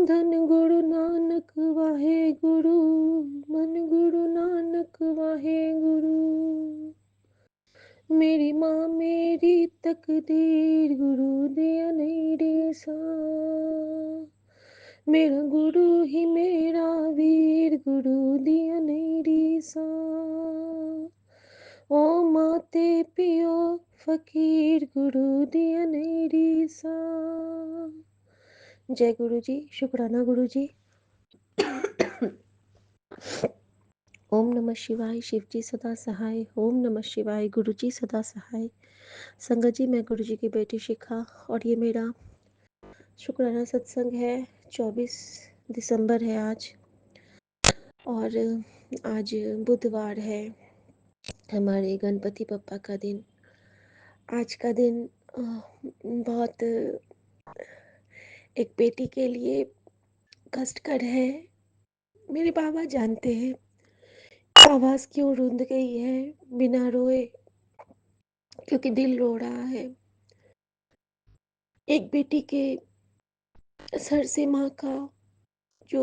धन गुरु नानक वाहे गुरु, मन गुरु नानक वाहे गुरु। मेरी माँ मेरी तकदीर, गुरु दिया नहीं रे सा। मेरा गुरु ही मेरा वीर, गुरु दिया नहीं रे सा। ओ माते पियो फकीर, गुरु दिया नहीं रे सा। जय गुरु जी, शुक्राना गुरु जी। ओम नमः शिवाय, शिव जी सदा सहाय। ओम नमः शिवाय, गुरु जी सदा सहाय। संगत जी, मैं गुरु जी की बेटी शिखा और ये मेरा शुक्राना सत्संग है। 24 दिसंबर है आज और आज बुधवार है, हमारे गणपति बप्पा का दिन। आज का दिन बहुत एक बेटी के लिए कष्टकर है। मेरे बाबा जानते हैं आवाज़ क्यों रुंध गई है बिना रोए, क्योंकि दिल रो रहा है। एक बेटी के सर से माँ का जो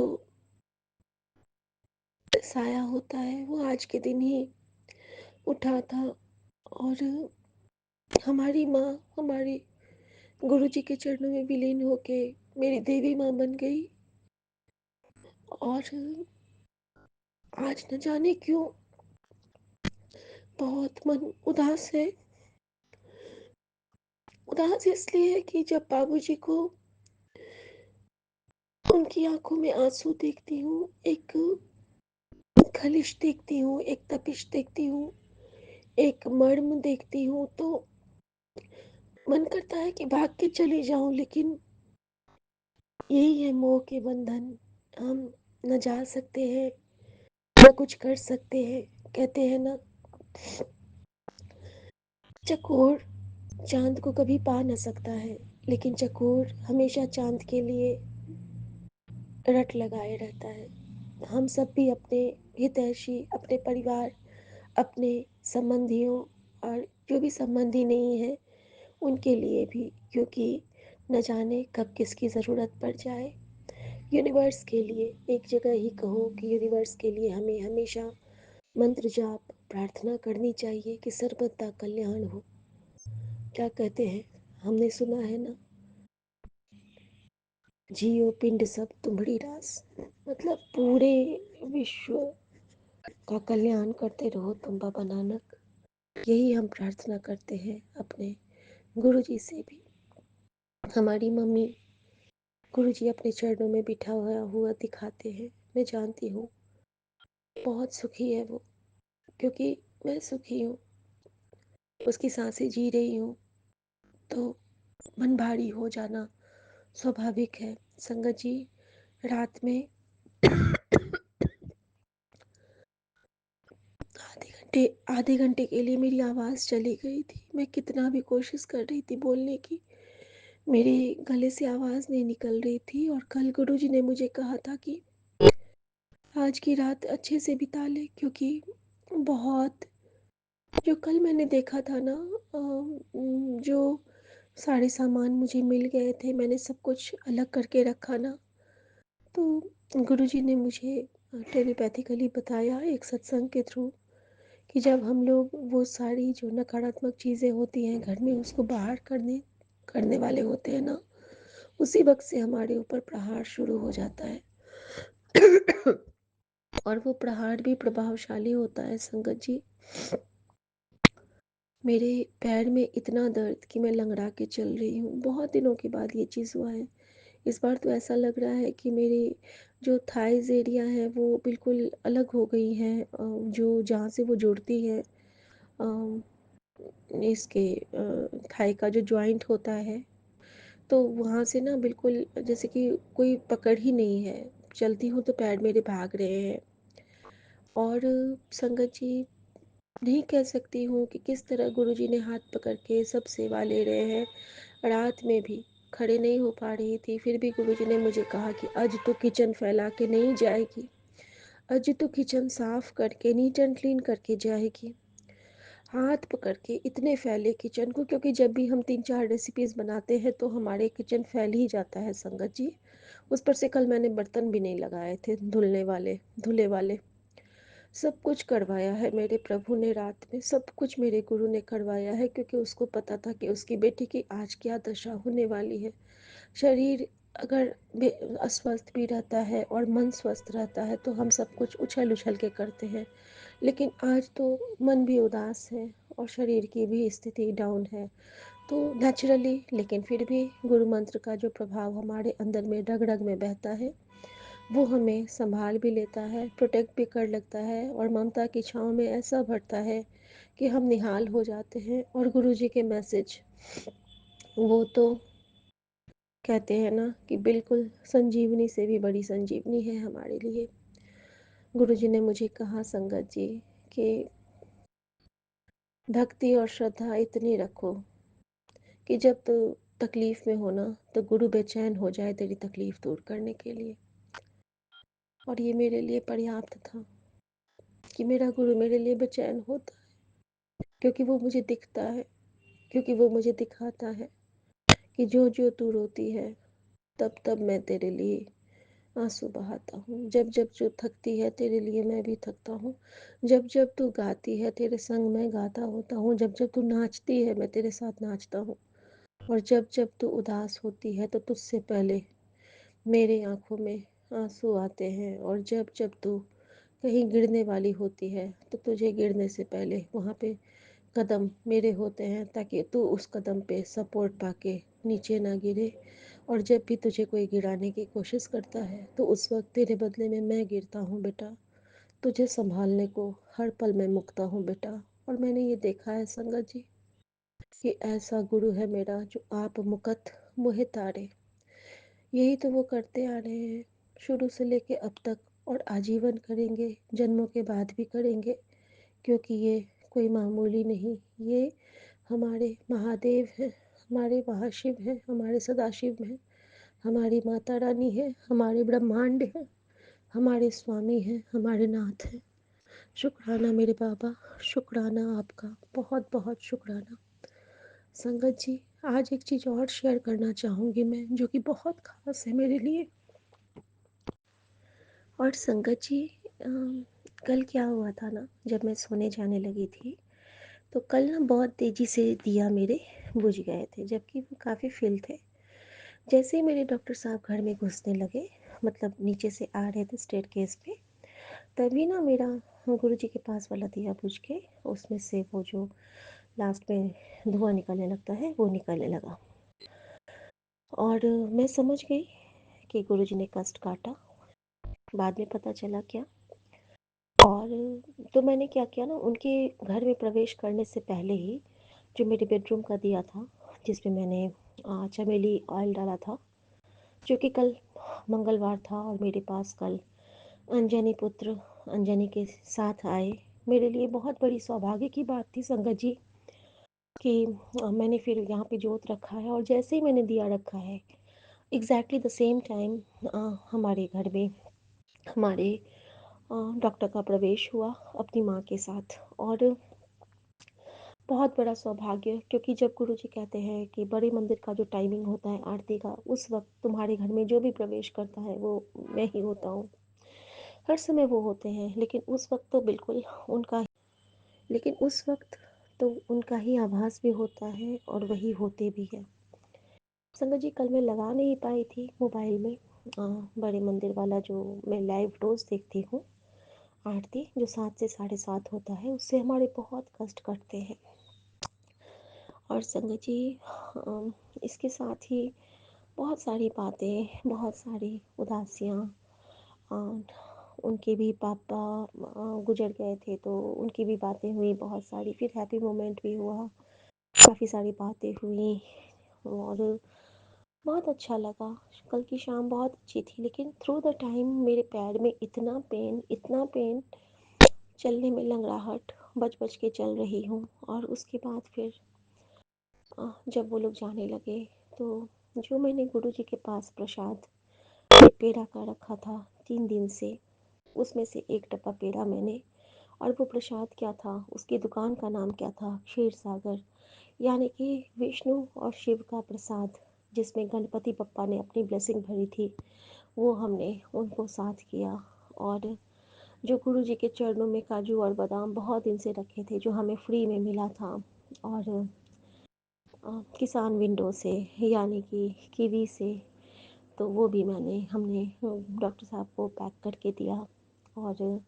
साया होता है वो आज के दिन ही उठा था और हमारी माँ हमारे गुरु जी के चरणों में विलीन होके मेरी देवी माँ बन गई। और आज न जाने क्यों बहुत मन उदास है। उदास इसलिए है कि जब बाबूजी को उनकी आंखों में आंसू देखती हूँ, एक खलिश देखती हूँ, एक तपिश देखती हूँ, एक मर्म देखती हूँ, तो मन करता है कि भाग के चली जाऊं, लेकिन यही है मोह के बंधन। हम न जा सकते हैं न कुछ कर सकते हैं। कहते हैं ना, चकोर चांद को कभी पा न सकता है, लेकिन चकोर हमेशा चांद के लिए रट लगाए रहता है। हम सब भी अपने हितैषी, अपने परिवार, अपने संबंधियों और जो भी संबंधी नहीं है उनके लिए भी, क्योंकि न जाने कब किसकी ज़रूरत पड़ जाए। यूनिवर्स के लिए, एक जगह ही कहो कि यूनिवर्स के लिए हमें हमेशा मंत्र जाप प्रार्थना करनी चाहिए कि सर्वदा कल्याण हो। क्या कहते हैं, हमने सुना है ना, जियो पिंड सब तुम्हारी रास। मतलब पूरे विश्व का कल्याण करते रहो तुम बाबा नानक। यही हम प्रार्थना करते हैं अपने गुरु जी से भी। हमारी मम्मी गुरु जी अपने चरणों में बिठा हुआ दिखाते हैं। मैं जानती हूँ बहुत सुखी है वो, क्योंकि मैं सुखी हूँ, उसकी सांसें जी रही हूँ, तो मन भारी हो जाना स्वाभाविक है। संगत जी, रात में आधे घंटे के लिए मेरी आवाज़ चली गई थी। मैं कितना भी कोशिश कर रही थी बोलने की, मेरे गले से आवाज़ नहीं निकल रही थी। और कल गुरुजी ने मुझे कहा था कि आज की रात अच्छे से बिता ले, क्योंकि बहुत जो कल मैंने देखा था ना, जो सारे सामान मुझे मिल गए थे, मैंने सब कुछ अलग करके रखा ना, तो गुरुजी ने मुझे टेलीपैथिकली बताया एक सत्संग के थ्रू कि जब हम लोग वो सारी जो नकारात्मक चीज़ें होती हैं घर में उसको बाहर करने करने वाले होते हैं ना, उसी वक्त से हमारे ऊपर प्रहार शुरू हो जाता है। और वो प्रहार भी प्रभावशाली होता है। संगत जी, मेरे पैर में इतना दर्द कि मैं लंगड़ा के चल रही हूँ। बहुत दिनों के बाद ये चीज़ हुआ है। इस बार तो ऐसा लग रहा है कि मेरी जो थाइज़ एरिया है वो बिल्कुल अलग हो गई हैं, जो जहाँ से वो जुड़ती है इसके थाई का जो जॉइंट होता है, तो वहाँ से ना बिल्कुल जैसे कि कोई पकड़ ही नहीं है। चलती हूँ तो पैर मेरे भाग रहे हैं। और संगत जी, नहीं कह सकती हूँ कि किस तरह गुरुजी ने हाथ पकड़ के सब सेवा ले रहे हैं। रात में भी खड़े नहीं हो पा रही थी, फिर भी गुरुजी ने मुझे कहा कि आज तो किचन फैला के नहीं जाएगी, आज तो किचन साफ करके नीट एंड क्लीन करके जाएगी। हाथ पकड़ के इतने फैले किचन को, क्योंकि जब भी हम 3-4 रेसिपीज़ बनाते हैं तो हमारे किचन फैल ही जाता है संगत जी। उस पर से कल मैंने बर्तन भी नहीं लगाए थे धुलने वाले, धुले वाले। सब कुछ करवाया है मेरे प्रभु ने रात में, सब कुछ मेरे गुरु ने करवाया है, क्योंकि उसको पता था कि उसकी बेटी की आज क्या दशा होने वाली है। शरीर अगर अस्वस्थ भी रहता है और मन स्वस्थ रहता है तो हम सब कुछ उछल उछल के करते हैं, लेकिन आज तो मन भी उदास है और शरीर की भी स्थिति डाउन है। तो नेचुरली, लेकिन फिर भी गुरु मंत्र का जो प्रभाव हमारे अंदर में रग रग में बहता है, वो हमें संभाल भी लेता है, प्रोटेक्ट भी कर लगता है और ममता की छाँव में ऐसा भरता है कि हम निहाल हो जाते हैं। और गुरु जी के मैसेज, वो तो कहते हैं ना कि बिल्कुल संजीवनी से भी बड़ी संजीवनी है हमारे लिए। गुरु जी ने मुझे कहा संगत जी कि भक्ति और श्रद्धा इतनी रखो कि जब तो तकलीफ़ में हो ना, तो गुरु बेचैन हो जाए तेरी तकलीफ़ दूर करने के लिए। और ये मेरे लिए पर्याप्त था कि मेरा गुरु मेरे लिए बेचैन होता है, क्योंकि वो मुझे दिखता है, क्योंकि वो मुझे दिखाता है कि जो जो तू रोती है, तब तब मैं तेरे लिए आंसू बहाता हूँ। जब जब जो थकती है तेरे लिए मैं भी थकता हूँ। जब जब तू गाती है तेरे संग मैं गाता होता हूँ। जब जब तू नाचती है मैं तेरे साथ नाचता हूँ। और जब जब तू उदास होती है तो तुझसे पहले मेरे आँखों में आंसू आते हैं। और जब जब तू कहीं गिरने वाली होती है तो तुझे गिरने से पहले वहाँ पे कदम मेरे होते हैं, ताकि तू उस कदम पे सपोर्ट पाके नीचे ना गिरे। और जब भी तुझे कोई गिराने की कोशिश करता है तो उस वक्त तेरे बदले में मैं गिरता हूँ बेटा। तुझे संभालने को हर पल मैं मुकता हूँ बेटा। और मैंने ये देखा है संगत जी कि ऐसा गुरु है मेरा जो आप मुकत मुहे तारे। यही तो वो करते आ रहे हैं शुरू से लेके अब तक, और आजीवन करेंगे, जन्मों के बाद भी करेंगे, क्योंकि ये कोई मामूली नहीं, ये हमारे महादेव हैं, हमारे महाशिव हैं, हमारे सदाशिव हैं, हमारी माता रानी है, हमारे ब्रह्मांड हैं, हमारे स्वामी हैं, हमारे नाथ हैं। शुक्राना मेरे बाबा, शुक्राना आपका, बहुत बहुत शुक्राना। संगत जी, आज एक चीज़ और शेयर करना चाहूँगी मैं, जो कि बहुत ख़ास है मेरे लिए। और संगत जी, कल क्या हुआ था ना, जब मैं सोने जाने लगी थी, तो कल ना बहुत तेज़ी से दिया मेरे बुझ गए थे, जबकि वो काफ़ी फिल थे। जैसे ही मेरे डॉक्टर साहब घर में घुसने लगे, मतलब नीचे से आ रहे थे स्टेयरकेस पे, तभी ना मेरा गुरु जी के पास वाला दिया बुझ के उसमें से वो जो लास्ट में धुआं निकलने लगता है वो निकलने लगा। और मैं समझ गई कि गुरु जी ने कष्ट काटा। बाद में पता चला क्या। और तो मैंने क्या किया ना, उनके घर में प्रवेश करने से पहले ही जो मेरे बेडरूम का दिया था, जिसमें मैंने चमेली ऑयल डाला था, जो कि कल मंगलवार था और मेरे पास कल अंजनी पुत्र अंजनी के साथ आए। मेरे लिए बहुत बड़ी सौभाग्य की बात थी संगत जी कि मैंने फिर यहाँ पे जोत रखा है, और जैसे ही मैंने दिया रखा है एग्जैक्टली द सेम टाइम हमारे घर में हमारे डॉक्टर का प्रवेश हुआ अपनी माँ के साथ। और बहुत बड़ा सौभाग्य, क्योंकि जब गुरु जी कहते हैं कि बड़े मंदिर का जो टाइमिंग होता है आरती का, उस वक्त तुम्हारे घर में जो भी प्रवेश करता है वो मैं ही होता हूँ। हर समय वो होते हैं, लेकिन उस वक्त तो बिल्कुल उनका लेकिन उस वक्त तो उनका ही आभास भी होता है और वही होते भी हैं। संगत जी, कल मैं लगा नहीं पाई थी मोबाइल में बड़े मंदिर वाला जो मैं लाइव रोज़ देखती हूँ आरती, जो 7 से 7:30 होता है, उससे हमारे बहुत कष्ट कटते हैं। और संगत जी, इसके साथ ही बहुत सारी बातें, बहुत सारी उदासियाँ। उनके भी पापा गुजर गए थे, तो उनकी भी बातें हुई बहुत सारी, फिर हैप्पी मोमेंट भी हुआ, काफ़ी सारी बातें हुई। और बहुत अच्छा लगा। कल की शाम बहुत अच्छी थी, लेकिन थ्रू द टाइम मेरे पैर में इतना पेन, चलने में लंगड़ाहट, बच बच के चल रही हूँ। और उसके बाद फिर जब वो लोग जाने लगे, तो जो मैंने गुरु जी के पास प्रसाद पेड़ा का रखा था 3 दिन से, उसमें से एक डब्बा पेड़ा मैंने, और वो प्रसाद क्या था, उसकी दुकान का नाम क्या था, क्षीर सागर, यानी कि विष्णु और शिव का प्रसाद जिसमें गणपति बप्पा ने अपनी ब्लेसिंग भरी थी, वो हमने उनको साथ किया। और जो गुरुजी के चरणों में काजू और बादाम बहुत दिन से रखे थे, जो हमें फ्री में मिला था, और किसान विंडो से, यानी कि कीवी से, तो वो भी हमने डॉक्टर साहब को पैक करके दिया। और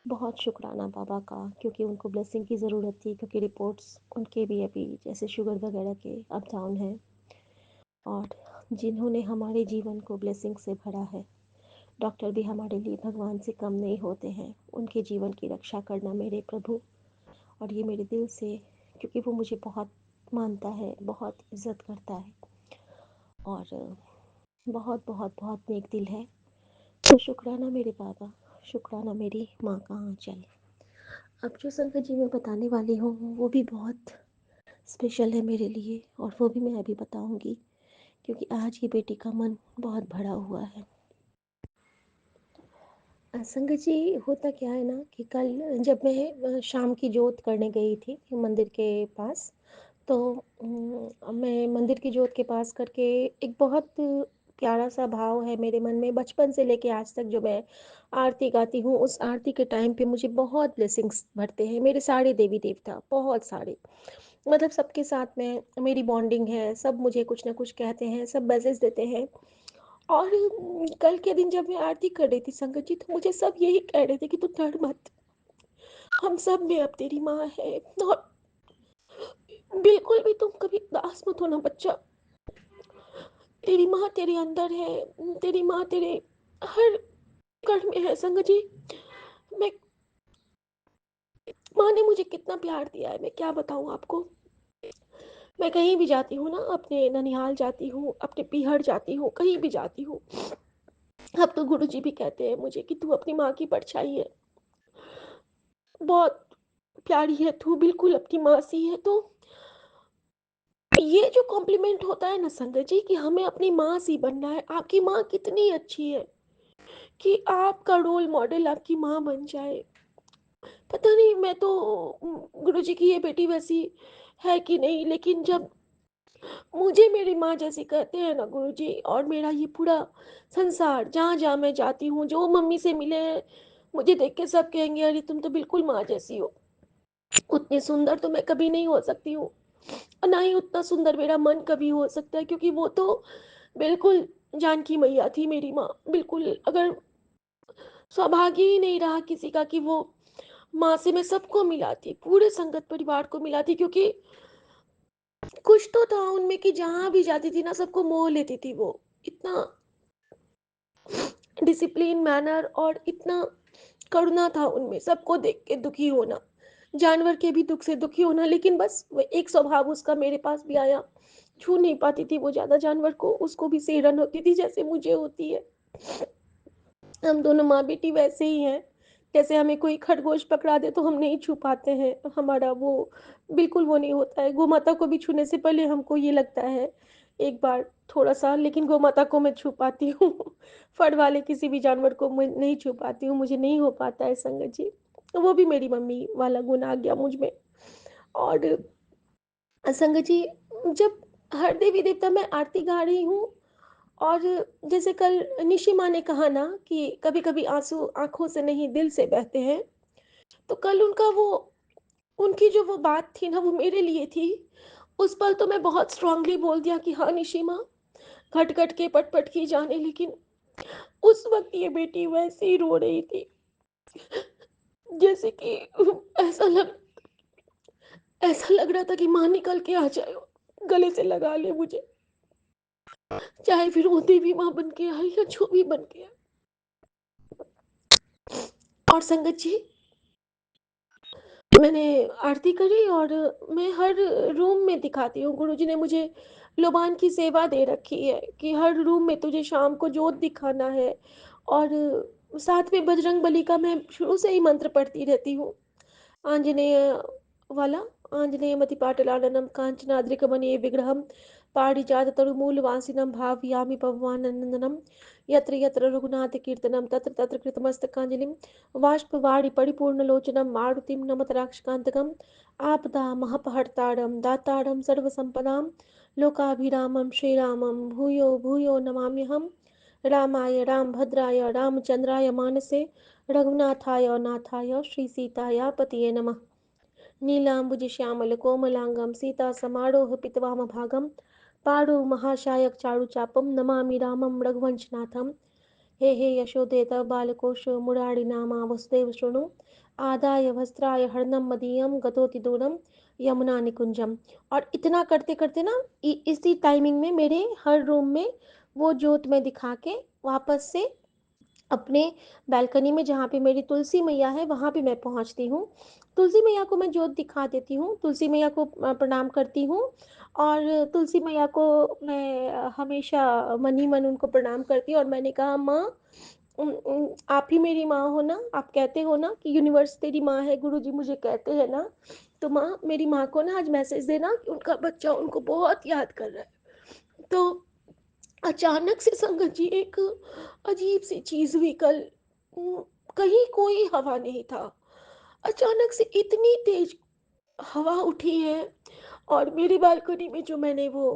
बहुत शुक्राना बाबा का, क्योंकि उनको ब्लेसिंग की ज़रूरत थी, क्योंकि रिपोर्ट्स उनके भी अभी जैसे शुगर वगैरह के अप डाउन हैं। और जिन्होंने हमारे जीवन को ब्लेसिंग से भरा है, डॉक्टर भी हमारे लिए भगवान से कम नहीं होते हैं। उनके जीवन की रक्षा करना मेरे प्रभु। और ये मेरे दिल से, क्योंकि वो मुझे बहुत मानता है, बहुत इज़्ज़त करता है, और बहुत बहुत बहुत नेक दिल है। तो शुक्राना मेरे बाबा, शुक्राना मेरी माँ का आंचल। अब जो संगत जी मैं बताने वाली हूँ वो भी बहुत स्पेशल है मेरे लिए, और वो भी मैं अभी बताऊँगी, क्योंकि आज की बेटी का मन बहुत भरा हुआ है। संगत जी, होता क्या है ना कि कल जब मैं शाम की जोत करने गई थी मंदिर के पास, तो मैं मंदिर की जोत के पास करके, एक बहुत प्यारा सा भाव है मेरे मन में बचपन से लेके आज तक, जो मैं आरती गाती हूँ, उस आरती के टाइम पे मुझे बहुत ब्लेसिंग्स भरते हैं मेरे सारे देवी देवता, बहुत सारे। मतलब सबके साथ में मेरी बॉन्डिंग है, सब मुझे कुछ ना कुछ कहते हैं, सब मैसेज देते हैं। और कल के दिन जब मैं आरती कर रही थी संगत जी, तो मुझे सब यही कह रहे थे कि तू डर मत, हम सब में अब तेरी माँ है, और बिल्कुल भी तुम कभी उदास मत होना बच्चा, तेरी माँ तेरे अंदर है, तेरी माँ तेरे हर कण में है। संगत जी, मैं माँ ने मुझे कितना प्यार दिया है, मैं क्या बताऊँ आपको। मैं कहीं भी जाती हूँ ना, अपने ननिहाल जाती हूँ, अपने पीहर जाती हूँ, कहीं भी जाती हूँ, अब तो गुरुजी भी कहते हैं मुझे कि तू अपनी माँ की परछाई है, बहुत प्यारी है तू, बिल्कुल अपनी माँ सी है। तो ये जो कॉम्प्लीमेंट होता है ना संगत जी, कि हमें अपनी माँ सी बनना है, आपकी माँ कितनी अच्छी है कि आपका रोल मॉडल आपकी माँ बन जाए। पता नहीं, मैं तो गुरुजी की ये बेटी वैसी है कि नहीं, लेकिन जब मुझे मेरी माँ जैसी कहते हैं ना गुरुजी, और मेरा ये पूरा संसार, जहाँ जहाँ मैं जाती हूँ, जो मम्मी से मिले हैं, मुझे देख के सब कहेंगे अरे तुम तो बिल्कुल माँ जैसी हो। उतनी सुंदर तो मैं कभी नहीं हो सकती हूँ, और ना ही उतना सुंदर मेरा मन कभी हो सकता है, क्योंकि वो तो बिल्कुल जानकी मैया थी मेरी माँ। बिल्कुल, अगर सौभाग्य ही नहीं रहा किसी का कि वो माँ से मैं सबको मिलाती, पूरे संगत परिवार को मिलाती, क्योंकि कुछ तो था उनमें कि जहाँ भी जाती थी ना, सबको मोह लेती थी वो। इतना डिसिप्लिन, मैनर, और इतना करुणा था उनमें, सबको देख के दुखी होना, जानवर के भी दुख से दुखी होना। लेकिन बस वो एक स्वभाव उसका मेरे पास भी आया, छू नहीं पाती थी वो ज़्यादा जानवर को, उसको भी सिरहन होती थी जैसे मुझे होती है। हम दोनों माँ बेटी वैसे ही हैं, जैसे हमें कोई खरगोश पकड़ा दे तो हम नहीं छू पाते हैं, हमारा वो बिल्कुल वो नहीं होता है। गोमाता को भी छूने से पहले हमको ये लगता है एक बार थोड़ा सा, लेकिन गोमाता को मैं छू पाती हूँ फड़ वाले किसी भी जानवर को मैं नहीं छू पाती हूँ, मुझे नहीं हो पाता है संगत जी। तो वो भी मेरी मम्मी वाला गुण आ गया मुझ में। और संगत जी, जब हर देवी देवता में आरती गा रही हूँ, और जैसे कल निशि माँ ने कहा ना कि कभी कभी आंसू आंखों से नहीं दिल से बहते हैं, तो कल उनका वो, उनकी जो वो बात थी ना, वो मेरे लिए थी। उस पल तो मैं बहुत स्ट्रांगली बोल दिया कि हाँ निशि माँ, घट घट के पट पट की जाने। लेकिन उस वक्त ये बेटी वैसे ही रो रही थी, जैसे कि ऐसा लग ऐसा लग रहा था कि माँ निकल के आ जाए, गले से लगा ले मुझे, चाहे फिर वो देवी माँ बन के आई या जो भी बन के आए। और संगत जी, मैंने आरती करी, और मैं हर रूम में दिखाती हूँ, गुरुजी ने मुझे लोबान की सेवा दे रखी है कि हर रूम में तुझे शाम को जोत दिखाना है। और साथ में बजरंग बली का मैं शुरू से ही मंत्र पढ़ती रहती हूँ, आंजनेय वाला, आंजनेयमतिपाटलाननं काञ्चनाद्रिकमणि विग्रहं पारिजाततरुमूलवासिनं भावयामि पवमानन्दनं यत्र यत्र रघुनाथकीर्तनं तत्र तत्र कृतमस्तकाञ्जलिं बाष्पवारि परिपूर्णलोचनं मारुतिं नमत राक्षकान्तकम् आपदामहर्तारं दातारं सर्वसम्पदां लोकाभिरामं श्रीरामं भूयो भूयो नमाम्यहम्। रामाय रामभद्राय रामचन्द्राय मानसे रघुनाथाय नाथाय श्रीसीताया पतये नमः। नीलाम्बुजश्यामलकोमलाङ्गं सीतासमारोह पितवामभागं पाणु महाशायकचारुचापं नमामि रामं रघुवंशनाथं। हे हे यशोदेत बालकोश मुरारिनामा वसुदेव शृणु आदाय वस्त्राय हर्णम मदीयम गतोति दूरम यमुना निकुंजम। और इतना करते करते ना इसी टाइमिंग में मेरे हर रूम में वो जोत में दिखा के वापस से अपने बालकनी में जहाँ पे मेरी तुलसी मैया है वहाँ पे मैं पहुँचती हूँ। तुलसी मैया को मैं जोत दिखा देती हूँ, तुलसी मैया को प्रणाम करती हूँ। और तुलसी मैया को मैं हमेशा मन ही मन उनको प्रणाम करती हूँ। और मैंने कहा माँ, आप ही मेरी माँ हो ना, आप कहते हो ना कि यूनिवर्स तेरी माँ है, गुरुजी मुझे कहते हैं ना, तो माँ मेरी माँ को ना आज मैसेज देना कि उनका बच्चा उनको बहुत याद कर रहा है। तो अचानक से संगत जी एक अजीब सी चीज हुई कल। उम, कहीं कोई हवा नहीं था। अचानक से इतनी तेज हवा उठी है। और मेरी बालकनी में जो मैंने वो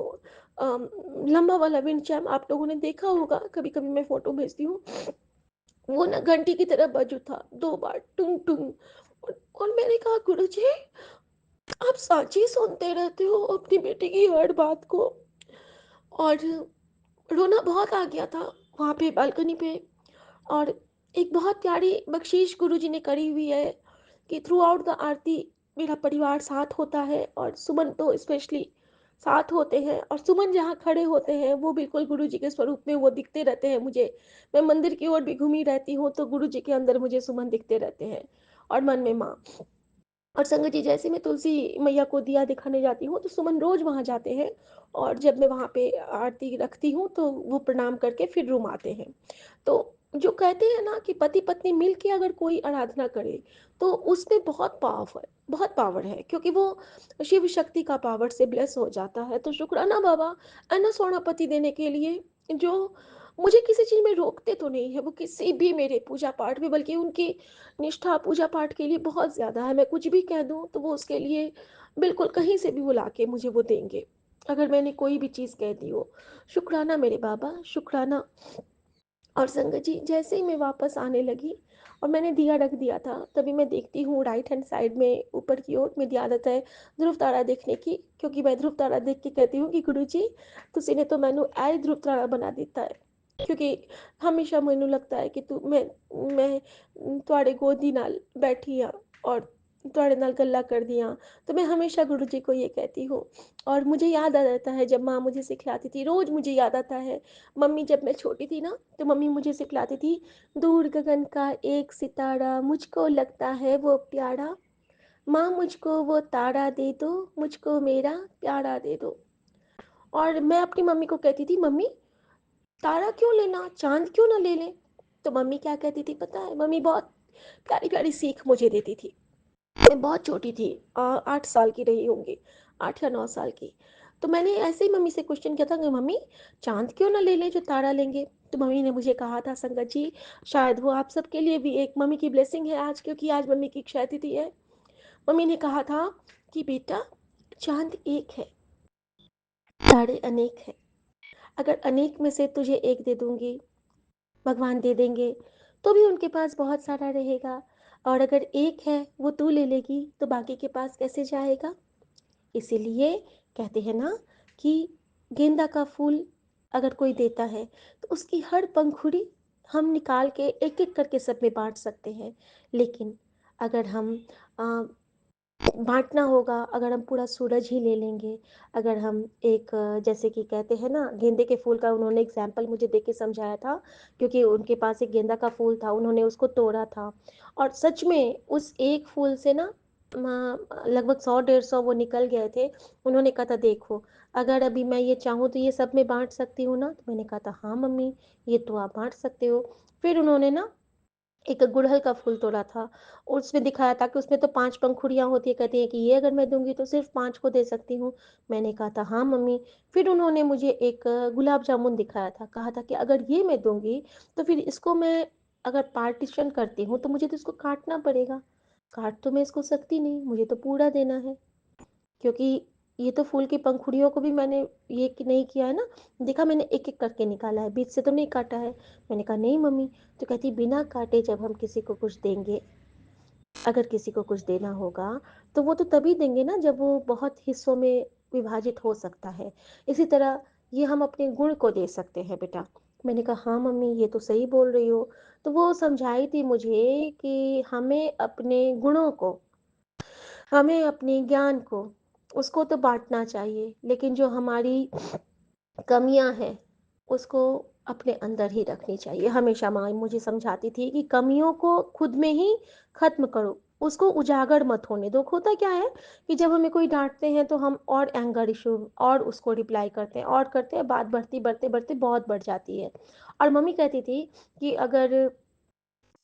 अम, लंबा वाला विंड चाइम आप लोगों ने देखा होगा, कभी कभी मैं फोटो भेजती हूँ, वो ना घंटी की तरह बज उठा 2 बार टुंग टुंग। और मैंने कहा गुरुजी, आप साची सुनते रहते हो अपनी बेटी की हर बात को। और रोना बहुत आ गया था वहाँ पे बालकनी पे। और एक बहुत प्यारी बख्शीश गुरुजी ने करी हुई है कि थ्रू आउट द आरती मेरा परिवार साथ होता है, और सुमन तो स्पेशली साथ होते हैं। और सुमन जहाँ खड़े होते हैं वो बिल्कुल गुरुजी के स्वरूप में वो दिखते रहते हैं मुझे। मैं मंदिर की ओर भी घूमी रहती हूँ तो गुरुजी के अंदर मुझे सुमन दिखते रहते हैं, और मन में माँ। और संगत जी, जैसे मैं तुलसी मैया को दिया दिखाने जाती हूँ तो सुमन रोज वहाँ जाते हैं। और जब मैं वहाँ पे आरती रखती हूँ तो वो प्रणाम करके फिर रूम आते हैं। तो जो कहते हैं ना कि पति पत्नी मिल के अगर कोई आराधना करे तो उसमें बहुत पावर है, क्योंकि वो शिव शक्ति का पावर से ब्लेस हो जाता है। तो शुक्राना बाबा अन्ना सोना पति देने के लिए, जो मुझे किसी चीज में रोकते तो नहीं है वो किसी भी मेरे पूजा पाठ में, बल्कि उनकी निष्ठा पूजा पाठ के लिए बहुत ज्यादा है। मैं कुछ भी कह दूं तो वो उसके लिए बिल्कुल कहीं से भी बुला के मुझे वो देंगे, अगर मैंने कोई भी चीज कह दी हो। शुक्राना मेरे बाबा, शुक्राना। और संगत जी, जैसे ही मैं वापस आने लगी और मैंने दिया रख दिया था, तभी मैं देखती हूँ राइट हैंड साइड में ऊपर की ओर मेरी आदत है ध्रुव तारा देखने की, क्योंकि मैं ध्रुव तारा देख के कहती हूँ कि गुरु जी तुसी ने तो मैनू ऐ ध्रुव तारा बना दिता है। क्योंकि हमेशा मैनू लगता है कि तू मैं ਤੁਹਾਡੇ गोदी नाल बैठी हाँ और ਤੁਹਾਡੇ नाल गल्ला कर दिया। तो मैं हमेशा गुरु जी को ये कहती हूँ। और मुझे याद आ जाता है जब माँ मुझे सिखलाती थी, रोज मुझे याद आता है मम्मी जब मैं छोटी थी ना, तो मम्मी मुझे सिखलाती थी, दूर गगन का एक सितारा मुझको लगता है वो प्यारा, माँ मुझको वो तारा दे दो, मुझको मेरा प्यारा दे दो। और मैं अपनी मम्मी को कहती थी, मम्मी तारा क्यों लेना, चांद क्यों ना ले लें। तो मम्मी क्या कहती थी पता है, मम्मी बहुत प्यारी प्यारी सीख मुझे देती थी। मैं बहुत छोटी थी, 8 साल की रही होंगी, 8 या 9 साल की। तो मैंने ऐसे ही मम्मी से क्वेश्चन किया था कि मम्मी चांद क्यों ना ले लें जो तारा लेंगे। तो मम्मी ने मुझे कहा था संगत जी, शायद वो आप सबके लिए भी एक मम्मी की ब्लेसिंग है आज, क्योंकि आज मम्मी की क्षय तिथि है। मम्मी ने कहा था कि बेटा, चांद एक है, तारे अनेक है। अगर अनेक में से तुझे एक दे दूंगी, भगवान दे देंगे, तो भी उनके पास बहुत सारा रहेगा। और अगर एक है वो तू ले लेगी तो बाकी के पास कैसे जाएगा। इसीलिए कहते हैं ना कि गेंदा का फूल अगर कोई देता है तो उसकी हर पंखुड़ी हम निकाल के एक एक करके सब में बांट सकते हैं। लेकिन अगर हम अ, बाँटना होगा, अगर हम पूरा सूरज ही ले लेंगे, अगर हम एक जैसे कि कहते हैं ना, गेंदे के फूल का उन्होंने एग्ज़ाम्पल मुझे देके समझाया था, क्योंकि उनके पास एक गेंदा का फूल था, उन्होंने उसको तोड़ा था। और सच में उस एक फूल से ना लगभग 100 150 वो निकल गए थे। उन्होंने कहा था देखो, अगर अभी मैं ये चाहूँ तो ये सब में बाँट सकती हूँ ना? तो मैंने कहा था हाँ मम्मी, ये तो आप बाँट सकते हो। फिर उन्होंने ना एक गुड़हल का फूल तोड़ा था और उसमें दिखाया था कि उसमें तो 5 पंखुड़ियाँ होती हैं, कहती हैं कि ये अगर मैं दूँगी तो सिर्फ़ 5 को दे सकती हूँ। मैंने कहा था हाँ मम्मी। फिर उन्होंने मुझे एक गुलाब जामुन दिखाया था, कहा था कि अगर ये मैं दूँगी तो फिर इसको मैं अगर पार्टीशन करती हूँ तो मुझे तो इसको काटना पड़ेगा। काट तो मैं इसको सकती नहीं, मुझे तो पूरा देना है। क्योंकि ये तो फूल की पंखुड़ियों को भी मैंने ये कि नहीं किया है ना, देखा मैंने एक-एक करके निकाला है, बीच से तो नहीं काटा है। मैंने कहा नहीं मम्मी, तो कहती बिना काटे जब हम किसी को कुछ देंगे, अगर किसी को कुछ देना होगा, तो वो तो तभी देंगे ना जब वो बहुत हिस्सों में विभाजित हो सकता है। इसी तरह ये हम अपने गुण को दे सकते हैं बेटा। मैंने कहा हाँ मम्मी ये तो सही बोल रही हो। तो वो समझाई थी मुझे कि हमें अपने ज्ञान को, उसको तो बाँटना चाहिए, लेकिन जो हमारी कमियाँ हैं, उसको अपने अंदर ही रखनी चाहिए। हमेशा माँ मुझे समझाती थी कि कमियों को खुद में ही ख़त्म करो, उसको उजागर मत होने दो। होता क्या है कि जब हमें कोई डाँटते हैं तो हम और एंगर इश्यू और उसको रिप्लाई करते हैं और करते हैं, बात बढ़ती, बढ़ते-बढ़ते बहुत बढ़ जाती है। और मम्मी कहती थी कि अगर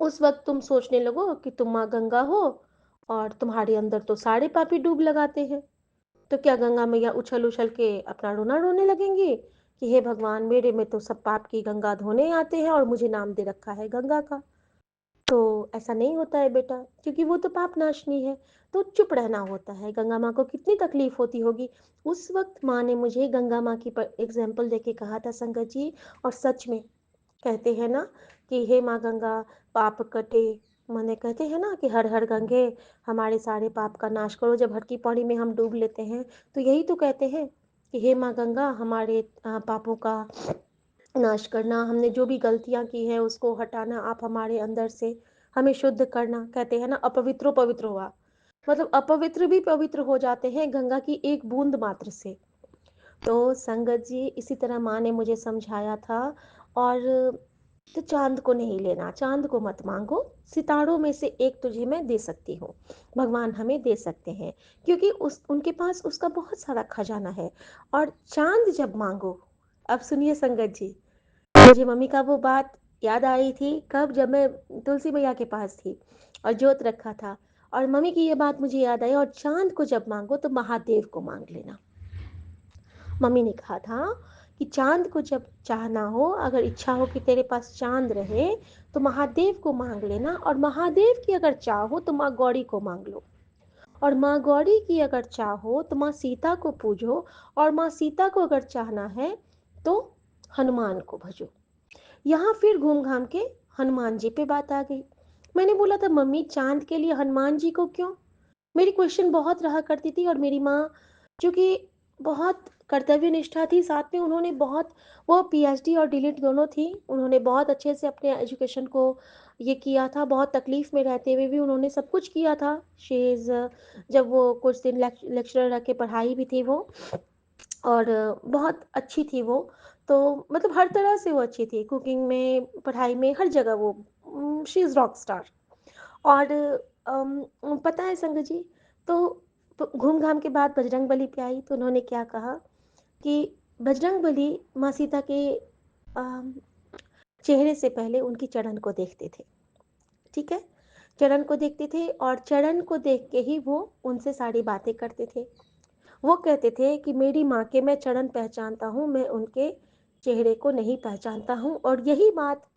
उस वक़्त तुम सोचने लगो कि तुम माँ गंगा हो और तुम्हारे अंदर तो सारे पापी डूब लगाते हैं, तो क्या गंगा मैया उछल-उछल के अपना रोना रोने लगेंगी कि हे भगवान मेरे में तो सब पाप की गंगा धोने आते हैं और मुझे नाम दे रखा है गंगा का। तो ऐसा नहीं होता है बेटा, क्योंकि वो तो पाप नाशनी है, तो चुप रहना होता है। गंगा माँ को कितनी तकलीफ़ होती होगी। उस वक़्त माँ ने मुझे गंगा माँ की प एग्ज़ाम्पल देके कहा था संगत जी, और सच में कहते हैं ना कि हे माँ गंगा पाप कटे, माने कहते हैं ना कि हर हर गंगे हमारे सारे पाप का नाश करो। जब हर की पौड़ी में हम डूब लेते हैं तो यही तो कहते हैं कि हे माँ गंगा हमारे पापों का नाश करना, हमने जो भी गलतियां की है उसको हटाना, आप हमारे अंदर से हमें शुद्ध करना। कहते हैं ना अपवित्रो पवित्र हुआ, मतलब अपवित्र भी पवित्र हो जाते हैं गंगा की एक बूंद मात्र से। तो संगत जी इसी तरह माँ ने मुझे समझाया था। और तो चाँद को नहीं लेना, चाँद को मत माँगो, सितारों में से एक तुझे मैं दे सकती हूँ, भगवान हमें दे सकते हैं, क्योंकि उस उनके पास उसका बहुत सारा खजाना है। और चाँद जब माँगो, अब सुनिए संगत जी, मुझे मम्मी का वो बात याद आई थी कब, जब मैं तुलसी मैया के पास थी और जोत रखा था, और मम्मी की ये बात मुझे याद आई, और चाँद को जब माँगो तो महादेव को माँग लेना। मम्मी ने कहा था कि चाँद को जब चाहना हो, अगर इच्छा हो कि तेरे पास चाँद रहे, तो महादेव को माँग लेना, और महादेव की अगर चाह हो तो माँ गौरी को माँग लो, और माँ गौरी की अगर चाह हो तो माँ सीता को पूजो, और माँ सीता को अगर चाहना है तो हनुमान को भजो। यहाँ फिर घूम घाम के हनुमान जी पे बात आ गई। मैंने बोला था मम्मी चाँद के लिए हनुमान जी को क्यों? मेरी क्वेश्चन बहुत रहा करती थी, और मेरी माँ चूँकि बहुत कर्तव्य निष्ठा थी, साथ में उन्होंने बहुत, वो पीएचडी और डीलिट दोनों थी, उन्होंने बहुत अच्छे से अपने एजुकेशन को ये किया था, बहुत तकलीफ़ में रहते हुए भी उन्होंने सब कुछ किया था। शी इज़, जब वो कुछ दिन लेक्चरर रह के पढ़ाई भी थी वो, और बहुत अच्छी थी वो। तो मतलब हर तरह से वो अच्छी थी, कुकिंग में, पढ़ाई में, हर जगह वो शी इज़ रॉक स्टार। और पता है संगत जी, तो घूम घाम के बाद बजरंग बली पे आई, तो उन्होंने क्या कहा कि बजरंग बली माँ सीता के अम, चेहरे से पहले उनकी चरण को देखते थे, ठीक है? चरण को देखते थे, और चरण को देख के ही वो उनसे सारी बातें करते थे। वो कहते थे कि मेरी माँ के मैं चरण पहचानता हूँ, मैं उनके चेहरे को नहीं पहचानता हूँ। और यही बात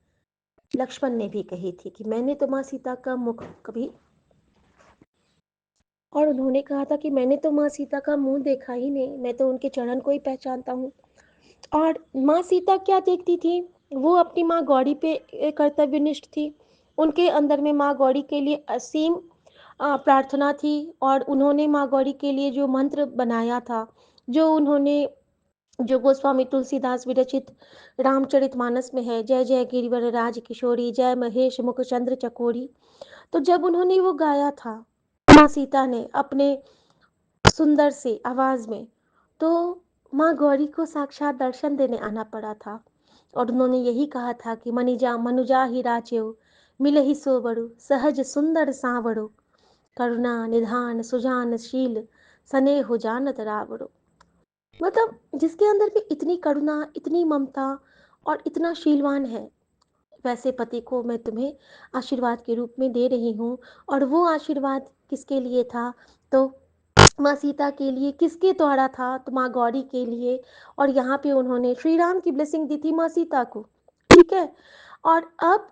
लक्ष्मण ने भी कही थी कि मैंने तो माँ सीता का मुख कभी, और उन्होंने कहा था कि मैंने तो माँ सीता का मुंह देखा ही नहीं, मैं तो उनके चरण को ही पहचानता हूँ। और माँ सीता क्या देखती थी, वो अपनी माँ गौरी पे कर्तव्यनिष्ठ थी। उनके अंदर में माँ गौरी के लिए असीम प्रार्थना थी, और उन्होंने माँ गौरी के लिए जो मंत्र बनाया था, जो उन्होंने, जो गोस्वामी तुलसीदास विरचित रामचरितमानस में है, जय जय गिरिवर राज किशोरी, जय महेश मुख चंद्र चकोरी। तो जब उन्होंने वो गाया था माँ सीता ने अपने सुंदर सी आवाज़ में, तो माँ गौरी को साक्षात दर्शन देने आना पड़ा था। और उन्होंने यही कहा था कि मनिजा मनुजा ही राचेऊ, मिलहि सो बड़ु सहज सुंदर सांवरो, करुणा निधान सुजान शील स्नेह जानत रावरो। मतलब जिसके अंदर भी इतनी करुणा, इतनी ममता और इतना शीलवान है, वैसे पति को मैं तुम्हें आशीर्वाद के रूप में दे रही हूँ। और वो आशीर्वाद किसके लिए था, तो माँ सीता के लिए। किसके द्वारा था, तो माँ गौरी के लिए। और यहाँ पे उन्होंने श्री राम की ब्लेसिंग दी थी माँ सीता को, ठीक है। और अब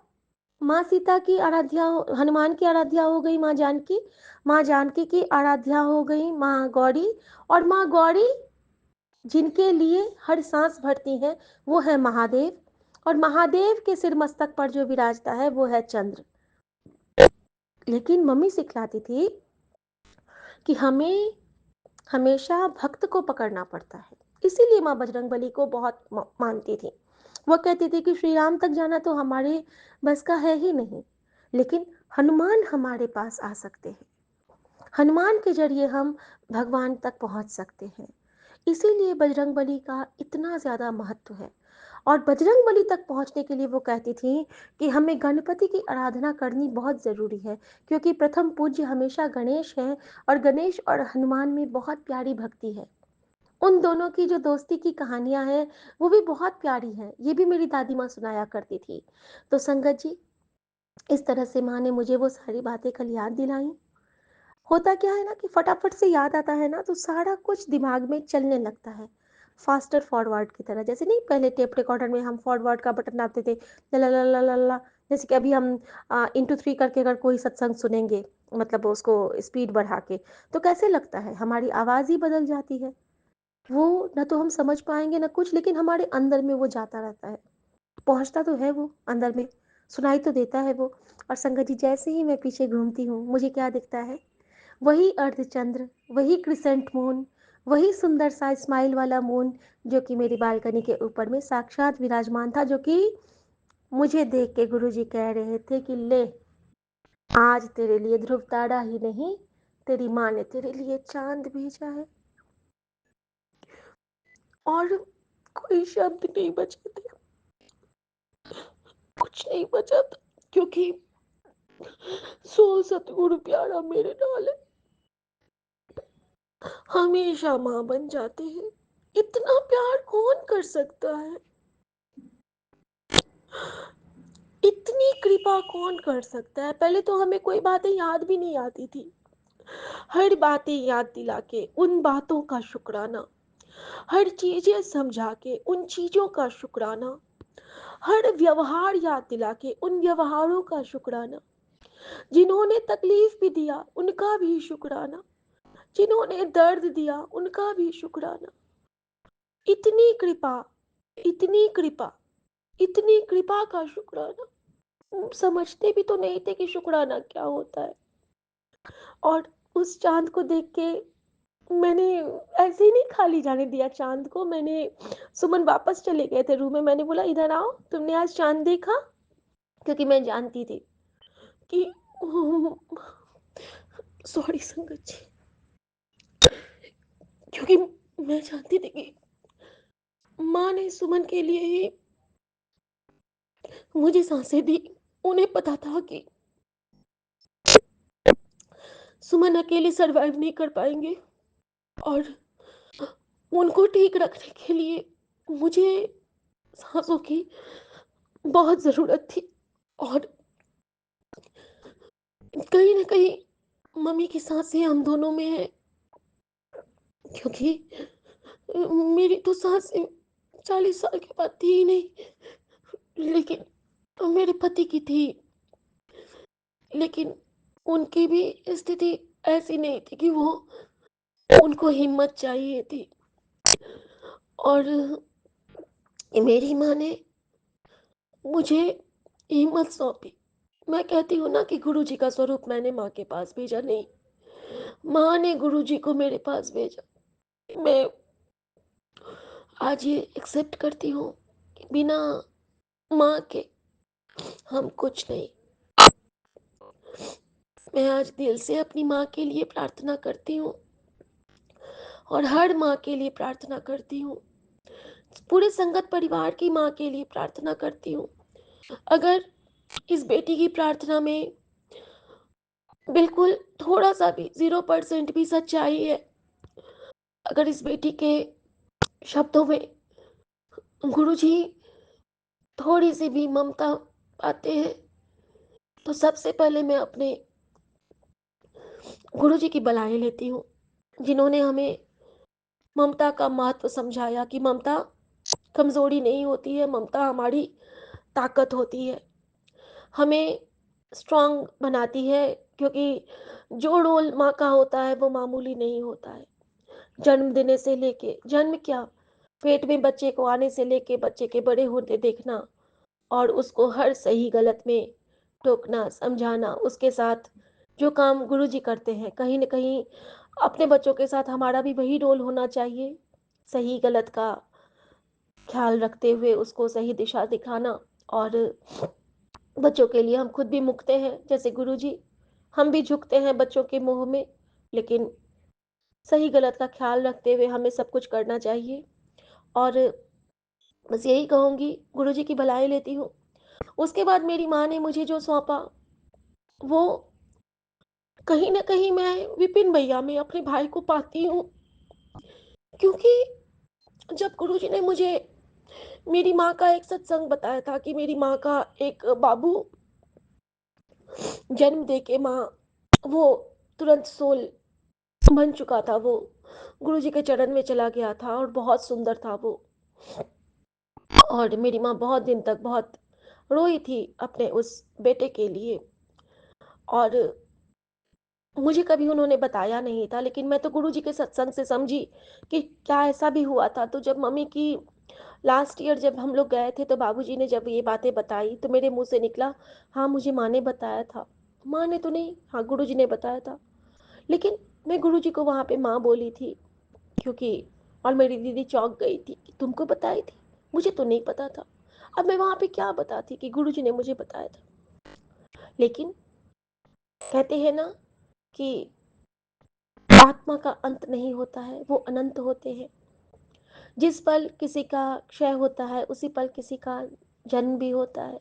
माँ सीता की आराध्या हनुमान की आराध्या हो गई माँ जानकी की आराध्या हो गई माँ गौरी, और माँ गौरी जिनके लिए हर सांस भरती हैं वो है महादेव, और महादेव के सिर मस्तक पर जो विराजता है वो है चंद्र। लेकिन मम्मी सिखलाती थी कि हमें हमेशा भक्त को पकड़ना पड़ता है, इसीलिए माँ बजरंगबली को बहुत मानती थी। वो कहती थी कि श्री राम तक जाना तो हमारे बस का है ही नहीं, लेकिन हनुमान हमारे पास आ सकते हैं, हनुमान के जरिए हम भगवान तक पहुंच सकते हैं। इसीलिए बजरंगबली का इतना ज़्यादा महत्व है। और बजरंगबली तक पहुंचने के लिए वो कहती थी कि हमें गणपति की आराधना करनी बहुत ज़रूरी है, क्योंकि प्रथम पूज्य हमेशा गणेश हैं, और गणेश और हनुमान में बहुत प्यारी भक्ति है। उन दोनों की जो दोस्ती की कहानियां हैं वो भी बहुत प्यारी हैं, ये भी मेरी दादी माँ सुनाया करती थी। तो संगत जी, इस तरह से माँ ने मुझे वो सारी बातें कल याद दिलाई। होता क्या है ना कि फटाफट से याद आता है ना तो सारा कुछ दिमाग में चलने लगता है, फास्टर फॉरवर्ड की तरह। जैसे नहीं पहले टेप रिकॉर्डर में हम फॉरवर्ड का बटन दाबते थे, ला ला ला ला ला, जैसे कि अभी हम इंटू थ्री करके अगर कोई सत्संग सुनेंगे, मतलब उसको स्पीड बढ़ा के, तो कैसे लगता है, हमारी आवाज़ ही बदल जाती है। वो ना तो हम समझ पाएंगे ना कुछ, लेकिन हमारे अंदर में वो जाता रहता है, पहुंचता तो है वो अंदर में, सुनाई तो देता है वो। और संगत जी, जैसे ही मैं पीछे घूमती हूँ मुझे क्या दिखता है, वही अर्धचंद्र, वही क्रिसेंट मून, वही सुंदर सा स्माइल वाला मून, जो कि मेरी बालकनी के ऊपर में साक्षात विराजमान था, जो कि मुझे देख के गुरुजी कह रहे थे कि ले, आज तेरे लिए ध्रुव तारा ही नहीं, तेरी माँ ने तेरे लिए चांद भेजा है। और कोई शब्द नहीं बचे थे, कुछ नहीं बचा था, क्योंकि सो सतगुरु प्यारा मेरे नाल है, हमेशा माँ बन जाते हैं। इतना प्यार कौन कर सकता है, इतनी कृपा कौन कर सकता है। पहले तो हमें कोई बातें याद भी नहीं आती थी, हर बातें याद दिला के उन बातों का शुक्राना, हर चीजें समझा के उन चीजों का शुक्राना, हर व्यवहार याद दिला के उन व्यवहारों का शुक्राना, जिन्होंने तकलीफ भी दिया उनका भी शुक्राना, जिन्होंने दर्द दिया उनका भी शुक्राना। इतनी कृपा, इतनी कृपा, इतनी कृपा का शुक्राना। समझते भी तो नहीं थे कि शुक्राना क्या होता है। और उस चांद को देख के मैंने ऐसे ही नहीं खाली जाने दिया चांद को। मैंने, सुमन वापस चले गए थे रूम में, मैंने बोला इधर आओ, तुमने आज चांद देखा? क्योंकि मैं जानती थी कि सॉरी संगत जी, क्योंकि मैं जानती थी कि माँ ने सुमन के लिए ही मुझे सांसें दी। उन्हें पता था कि सुमन अकेले सरवाइव नहीं कर पाएंगे, और उनको ठीक रखने के लिए मुझे सांसों की बहुत ज़रूरत थी। और कहीं ना कहीं मम्मी की सांसें हम दोनों में है, क्योंकि मेरी तो सांसें 40 साल के बाद थी ही नहीं, लेकिन मेरे पति की थी। लेकिन उनकी भी स्थिति ऐसी नहीं थी कि वो, उनको हिम्मत चाहिए थी। और मेरी माँ ने मुझे हिम्मत सौंपी। मैं कहती हूँ ना कि गुरुजी का स्वरूप मैंने माँ के पास भेजा नहीं, माँ ने गुरुजी को मेरे पास भेजा। मैं आज ये एक्सेप्ट करती हूँ कि बिना माँ के हम कुछ नहीं। मैं आज दिल से अपनी माँ के लिए प्रार्थना करती हूँ, और हर माँ के लिए प्रार्थना करती हूँ, पूरे संगत परिवार की माँ के लिए प्रार्थना करती हूँ। अगर इस बेटी की प्रार्थना में बिल्कुल थोड़ा सा भी 0% भी सच्चाई है, अगर इस बेटी के शब्दों में गुरुजी थोड़ी सी भी ममता पाते हैं, तो सबसे पहले मैं अपने गुरुजी की बलाएं लेती हूँ, जिन्होंने हमें ममता का महत्व समझाया कि ममता कमजोरी नहीं होती है, ममता हमारी ताकत होती है। हमें स्ट्रॉन्ग बनाती है, क्योंकि जो रोल माँ का होता है वो मामूली नहीं होता है। जन्म देने से लेके जन्म क्या, पेट में बच्चे को आने से लेके बच्चे के बड़े होते देखना और उसको हर सही गलत में टोकना, समझाना, उसके साथ जो काम गुरुजी करते हैं, कहीं न कहीं अपने बच्चों के साथ हमारा भी वही रोल होना चाहिए। सही गलत का ख़्याल रखते हुए उसको सही दिशा दिखाना, और बच्चों के लिए हम खुद भी मुकते हैं जैसे गुरुजी, हम भी झुकते हैं बच्चों के मुँह में, लेकिन सही गलत का ख़्याल रखते हुए हमें सब कुछ करना चाहिए। और बस यही कहूँगी, गुरुजी की भलाई लेती हूँ। उसके बाद मेरी माँ ने मुझे जो सौंपा, वो कहीं न कहीं मैं विपिन भैया में अपने भाई को पाती हूँ। क्योंकि जब गुरुजी ने मुझे मेरी माँ का एक सत्संग बताया था कि मेरी माँ का एक बाबू जन्म दे के माँ, वो तुरंत सोल बन चुका था, वो गुरुजी के चरण में चला गया था और बहुत सुंदर था वो। और मेरी माँ बहुत दिन तक बहुत रोई थी अपने उस बेटे के लिए, और मुझे कभी उन्होंने बताया नहीं था, लेकिन मैं तो गुरुजी के सत्संग से समझी कि क्या ऐसा भी हुआ था। तो जब मम्मी की लास्ट ईयर जब हम लोग गए थे, तो बाबूजी ने जब ये बातें बताई, तो मेरे मुंह से निकला, हाँ मुझे माँ ने बताया था। माँ ने तो नहीं, हाँ गुरुजी ने बताया था। लेकिन मैं गुरुजी को वहाँ पे माँ बोली थी, क्योंकि और मेरी दीदी चौंक गई थी कि तुमको बताई थी, मुझे तो नहीं पता था। अब मैं वहाँ पे क्या बताती कि गुरुजी ने मुझे बताया था। लेकिन कहते हैं ना कि आत्मा का अंत नहीं होता है, वो अनंत होते हैं। जिस पल किसी का क्षय होता है, उसी पल किसी का जन्म भी होता है।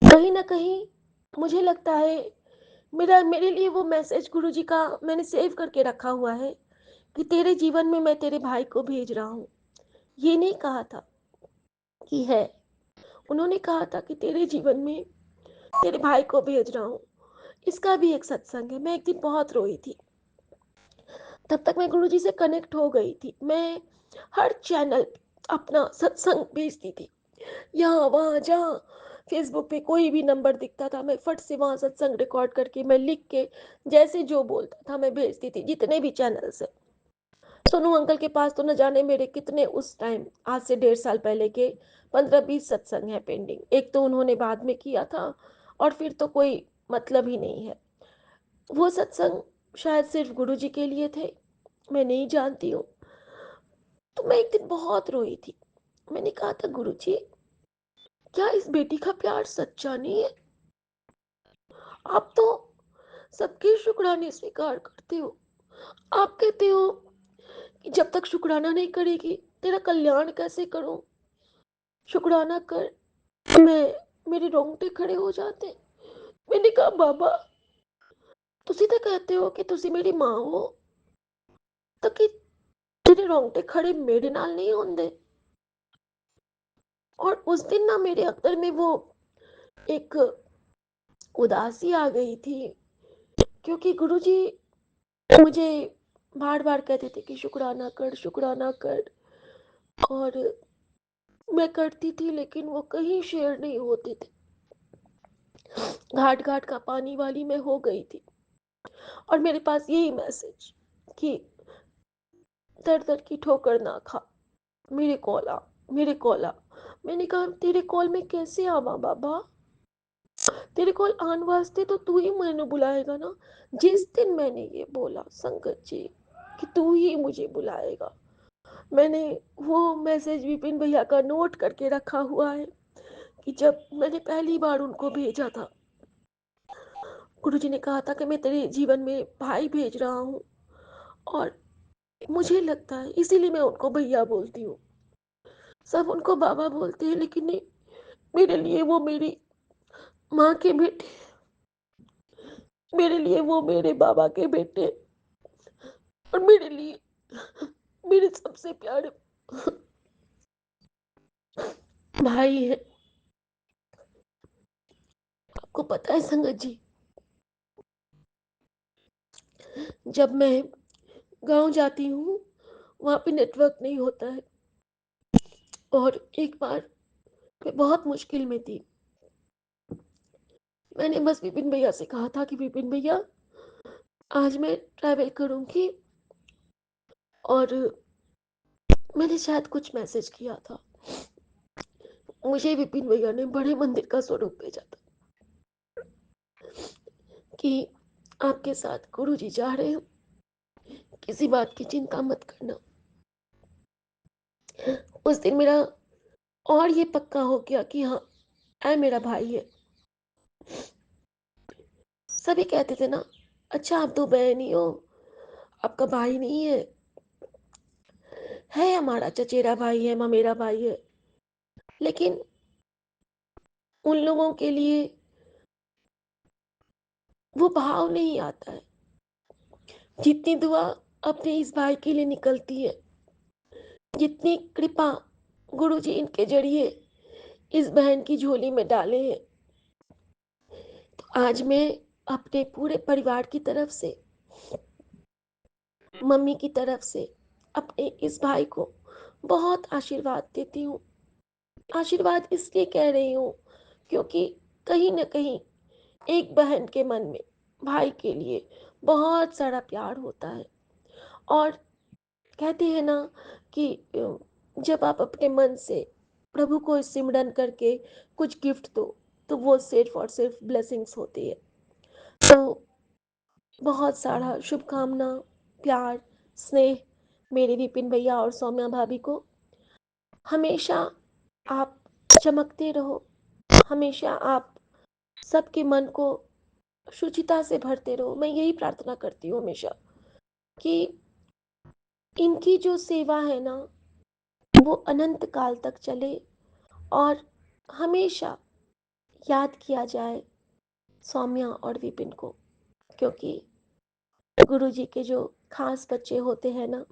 कहीं न कहीं मुझे लगता है, मेरे लिए वो मैसेज गुरुजी का मैंने सेव करके रखा हुआ है कि तेरे जीवन में मैं तेरे भाई को भेज रहा हूँ। ये नहीं कहा था कि है, उन्होंने कहा था कि तेरे जीवन में तेरे भाई को भेज रहा हूँ। इसका भी एक सत्संग है। मैं एक दिन बहुत रोई थी। तब तक मैं गुरुजी से कनेक्ट हो गई थी। मैं हर चैनल अपना सत्संग भेजती थी। यहाँ, वहाँ, जहाँ फ़ेसबुक पे कोई भी नंबर दिखता था, मैं फट से वहाँ सत्संग रिकॉर्ड करके मैं लिख के, जैसे जो बोलता था मैं भेजती थी, जितने भी चैनल्स हैं। सोनू अंकल के पास तो न जाने मेरे कितने उस टाइम, आज से 1.5 साल पहले के 15-20 सत्संग हैं पेंडिंग। एक तो उन्होंने बाद में किया था, और फिर तो कोई मतलब ही नहीं है। वो सत्संग शायद सिर्फ़ गुरुजी के लिए थे, मैं नहीं जानती हूँ। तो मैं एक दिन बहुत रोई थी। मैंने कहा था, गुरुजी, क्या इस बेटी का प्यार सच्चा नहीं है? आप तो सबके शुक्राने स्वीकार करते हो। आप कहते हो कि जब तक शुक्राना नहीं करेगी, तेरा कल्याण कैसे करूं? शुक्राना कर। मैं मेरे रोंगटे खड़े हो जाते। मैंने कहा, बाबा, तुसी तो कहते हो कि तुसी मेरी माँ हो, तो कि तेरे रोंगटे खड़े मेरे नाल नहीं होंदे? और उस दिन ना मेरे अंदर में वो एक उदासी आ गई थी, क्योंकि गुरुजी मुझे बार-बार कहते थे कि शुक्राना कर, शुक्राना कर, और मैं करती थी, लेकिन वो कहीं शेयर नहीं होते थे। घाट-घाट का पानी वाली मैं हो गई थी, और मेरे पास यही मैसेज कि दर-दर की ठोकर ना खा, मेरे कॉल आ, मेरे कॉल आ। मैंने कहा, तेरे कॉल में कैसे आवां बाबा? तेरे कॉल आन वास्ते तो तू ही मैनू बुलाएगा ना। जिस दिन मैंने ये बोला संगत जी कि तू ही मुझे बुलाएगा, मैंने वो मैसेज विपिन भैया का नोट करके रखा हुआ है कि जब मैंने पहली बार उनको भेजा था, गुरुजी ने कहा था कि मैं तेरे जीवन में भाई भेज रहा हूँ, और मुझे लगता है इसीलिए मैं उनको भैया बोलती हूँ। सब उनको बाबा बोलते हैं, लेकिन नहीं, मेरे लिए वो मेरी माँ के बेटे, मेरे लिए वो मेरे बाबा के बेटे, और मेरे लिए मेरे सबसे प्यारे भाई है। आपको पता है संगत जी, जब मैं गाँव जाती हूँ, वहाँ पे नेटवर्क नहीं होता है, और एक बार मैं बहुत मुश्किल में थी। मैंने बस विपिन भैया से कहा था कि विपिन भैया, आज मैं ट्रैवल करूँगी, और मैंने शायद कुछ मैसेज किया था। मुझे विपिन भैया ने बड़े मंदिर का स्वरूप भेजा था कि आपके साथ गुरुजी जा रहे हैं, किसी बात की चिंता मत करना। उस दिन मेरा और ये पक्का हो गया कि हाँ, ऐ मेरा भाई है। सभी कहते थे ना, अच्छा आप तो बहन ही हो, आपका भाई नहीं है हमारा चचेरा भाई है, ममेरा भाई है। लेकिन उन लोगों के लिए वो भाव नहीं आता है, जितनी दुआ अपने इस भाई के लिए निकलती है, जितनी कृपा गुरुजी इनके जरिए इस बहन की झोली में डाले हैं। तो आज मैं अपने पूरे परिवार की तरफ से, मम्मी की तरफ से, अपने इस भाई को बहुत आशीर्वाद देती हूँ। आशीर्वाद इसलिए कह रही हूँ क्योंकि कहीं न कहीं एक बहन के मन में भाई के लिए बहुत सारा प्यार होता है। और कहते हैं ना कि जब आप अपने मन से प्रभु को सिमरन करके कुछ गिफ्ट दो, तो वो सिर्फ़ और सिर्फ़ ब्लेसिंग्स होती है। तो बहुत सारा शुभकामना, प्यार, स्नेह मेरे विपिन भैया और सौम्या भाभी को। हमेशा आप चमकते रहो, हमेशा आप सबके मन को शुचिता से भरते रहो। मैं यही प्रार्थना करती हूँ हमेशा कि इनकी जो सेवा है ना, वो अनंत काल तक चले, और हमेशा याद किया जाए सौम्या और विपिन को, क्योंकि गुरुजी के जो खास बच्चे होते हैं ना,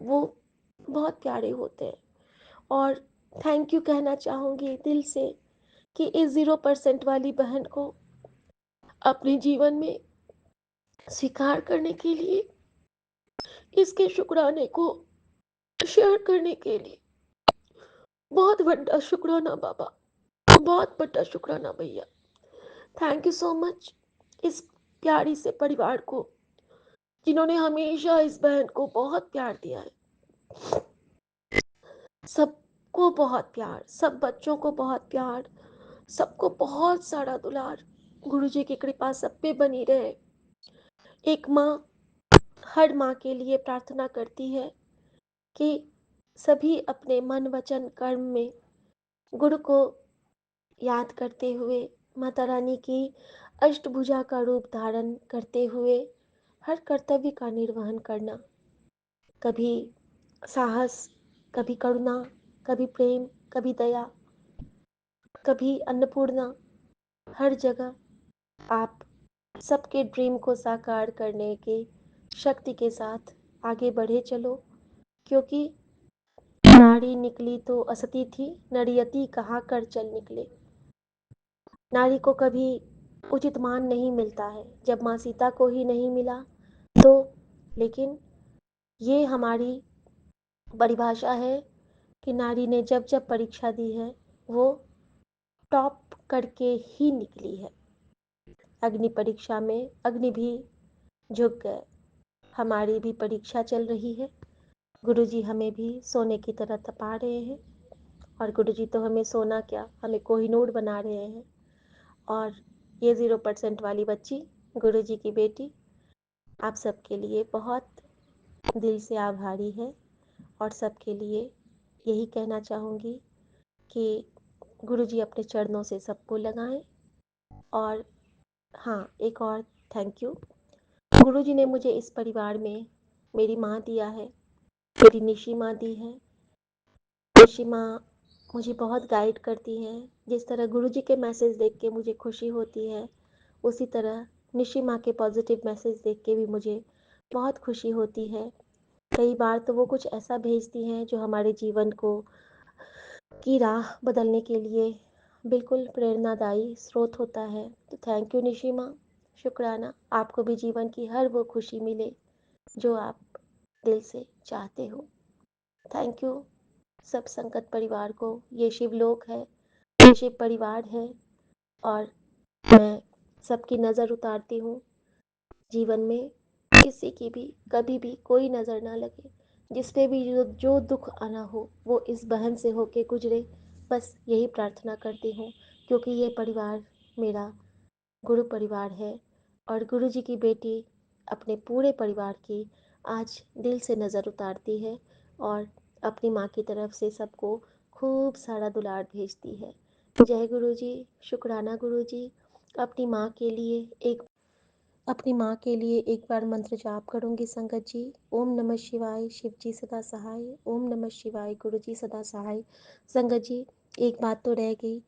वो बहुत प्यारे होते हैं। और थैंक यू कहना चाहूँगी दिल से कि इस 0% वाली बहन को अपने जीवन में स्वीकार करने के लिए, इसके शुक्राने को शेयर करने के लिए बहुत बड़ा शुक्राना बाबा, बहुत बड़ा शुक्राना भैया। थैंक यू सो मच इस प्यारी से परिवार को, जिन्होंने हमेशा इस बहन को बहुत प्यार दिया है। सबको बहुत प्यार, सब बच्चों को बहुत प्यार, सबको बहुत सारा दुलार। गुरुजी की कृपा सब पे बनी रहे। एक माँ हर माँ के लिए प्रार्थना करती है कि सभी अपने मन वचन कर्म में गुरु को याद करते हुए, माता रानी की अष्टभुजा का रूप धारण करते हुए हर कर्तव्य का निर्वहन करना। कभी साहस, कभी करुणा, कभी प्रेम, कभी दया, कभी अन्नपूर्णा। हर जगह आप सबके ड्रीम को साकार करने की शक्ति के साथ आगे बढ़े चलो, क्योंकि नारी निकली तो असती थी, नरियति कहाँ कर चल निकले। नारी को कभी उचित मान नहीं मिलता है, जब माँ सीता को ही नहीं मिला तो। लेकिन ये हमारी परिभाषा है कि नारी ने जब जब परीक्षा दी है, वो टॉप करके ही निकली है। अग्नि परीक्षा में अग्नि भी झुक गए। हमारी भी परीक्षा चल रही है, गुरुजी हमें भी सोने की तरह तपा रहे हैं। और गुरुजी तो हमें सोना क्या, हमें कोहिनूर बना रहे हैं। और ये 0% वाली बच्ची, गुरुजी की बेटी, आप सबके लिए बहुत दिल से आभारी है। और सबके लिए यही कहना चाहूँगी कि गुरुजी अपने चरणों से सबको लगाएं। और हाँ, एक और थैंक यू, गुरुजी ने मुझे इस परिवार में मेरी माँ दिया है, मेरी निशी माँ दी है। निशी माँ मुझे बहुत गाइड करती हैं। जिस तरह गुरुजी के मैसेज देख के मुझे खुशी होती है, उसी तरह निशी माँ के पॉजिटिव मैसेज देख के भी मुझे बहुत खुशी होती है। कई बार तो वो कुछ ऐसा भेजती हैं जो हमारे जीवन को की राह बदलने के लिए बिल्कुल प्रेरणादायी स्रोत होता है। तो थैंक यू निशी माँ, शुक्राना। आपको भी जीवन की हर वो खुशी मिले जो आप दिल से चाहते हो। थैंक यू सब संगत परिवार को। ये शिवलोक है, ये शिव परिवार है, और मैं सबकी नज़र उतारती हूँ जीवन में, किसी की भी कभी भी कोई नज़र ना लगे। जिस पे भी जो दुख आना हो वो इस बहन से होके गुजरे, बस यही प्रार्थना करती हूँ। क्योंकि ये परिवार मेरा गुरु परिवार है और गुरु जी की बेटी अपने पूरे परिवार की आज दिल से नज़र उतारती है और अपनी माँ की तरफ से सबको खूब सारा दुलार भेजती है। जय गुरु जी। शुक्राना गुरु जी। अपनी माँ के लिए एक अपनी माँ के लिए एक बार मंत्र जाप करूंगी संगत जी। ओम नमः शिवाय, शिव जी सदा सहाय। ओम नमः शिवाय, गुरु जी सदा सहाय। संगत जी, एक बात तो रह गई।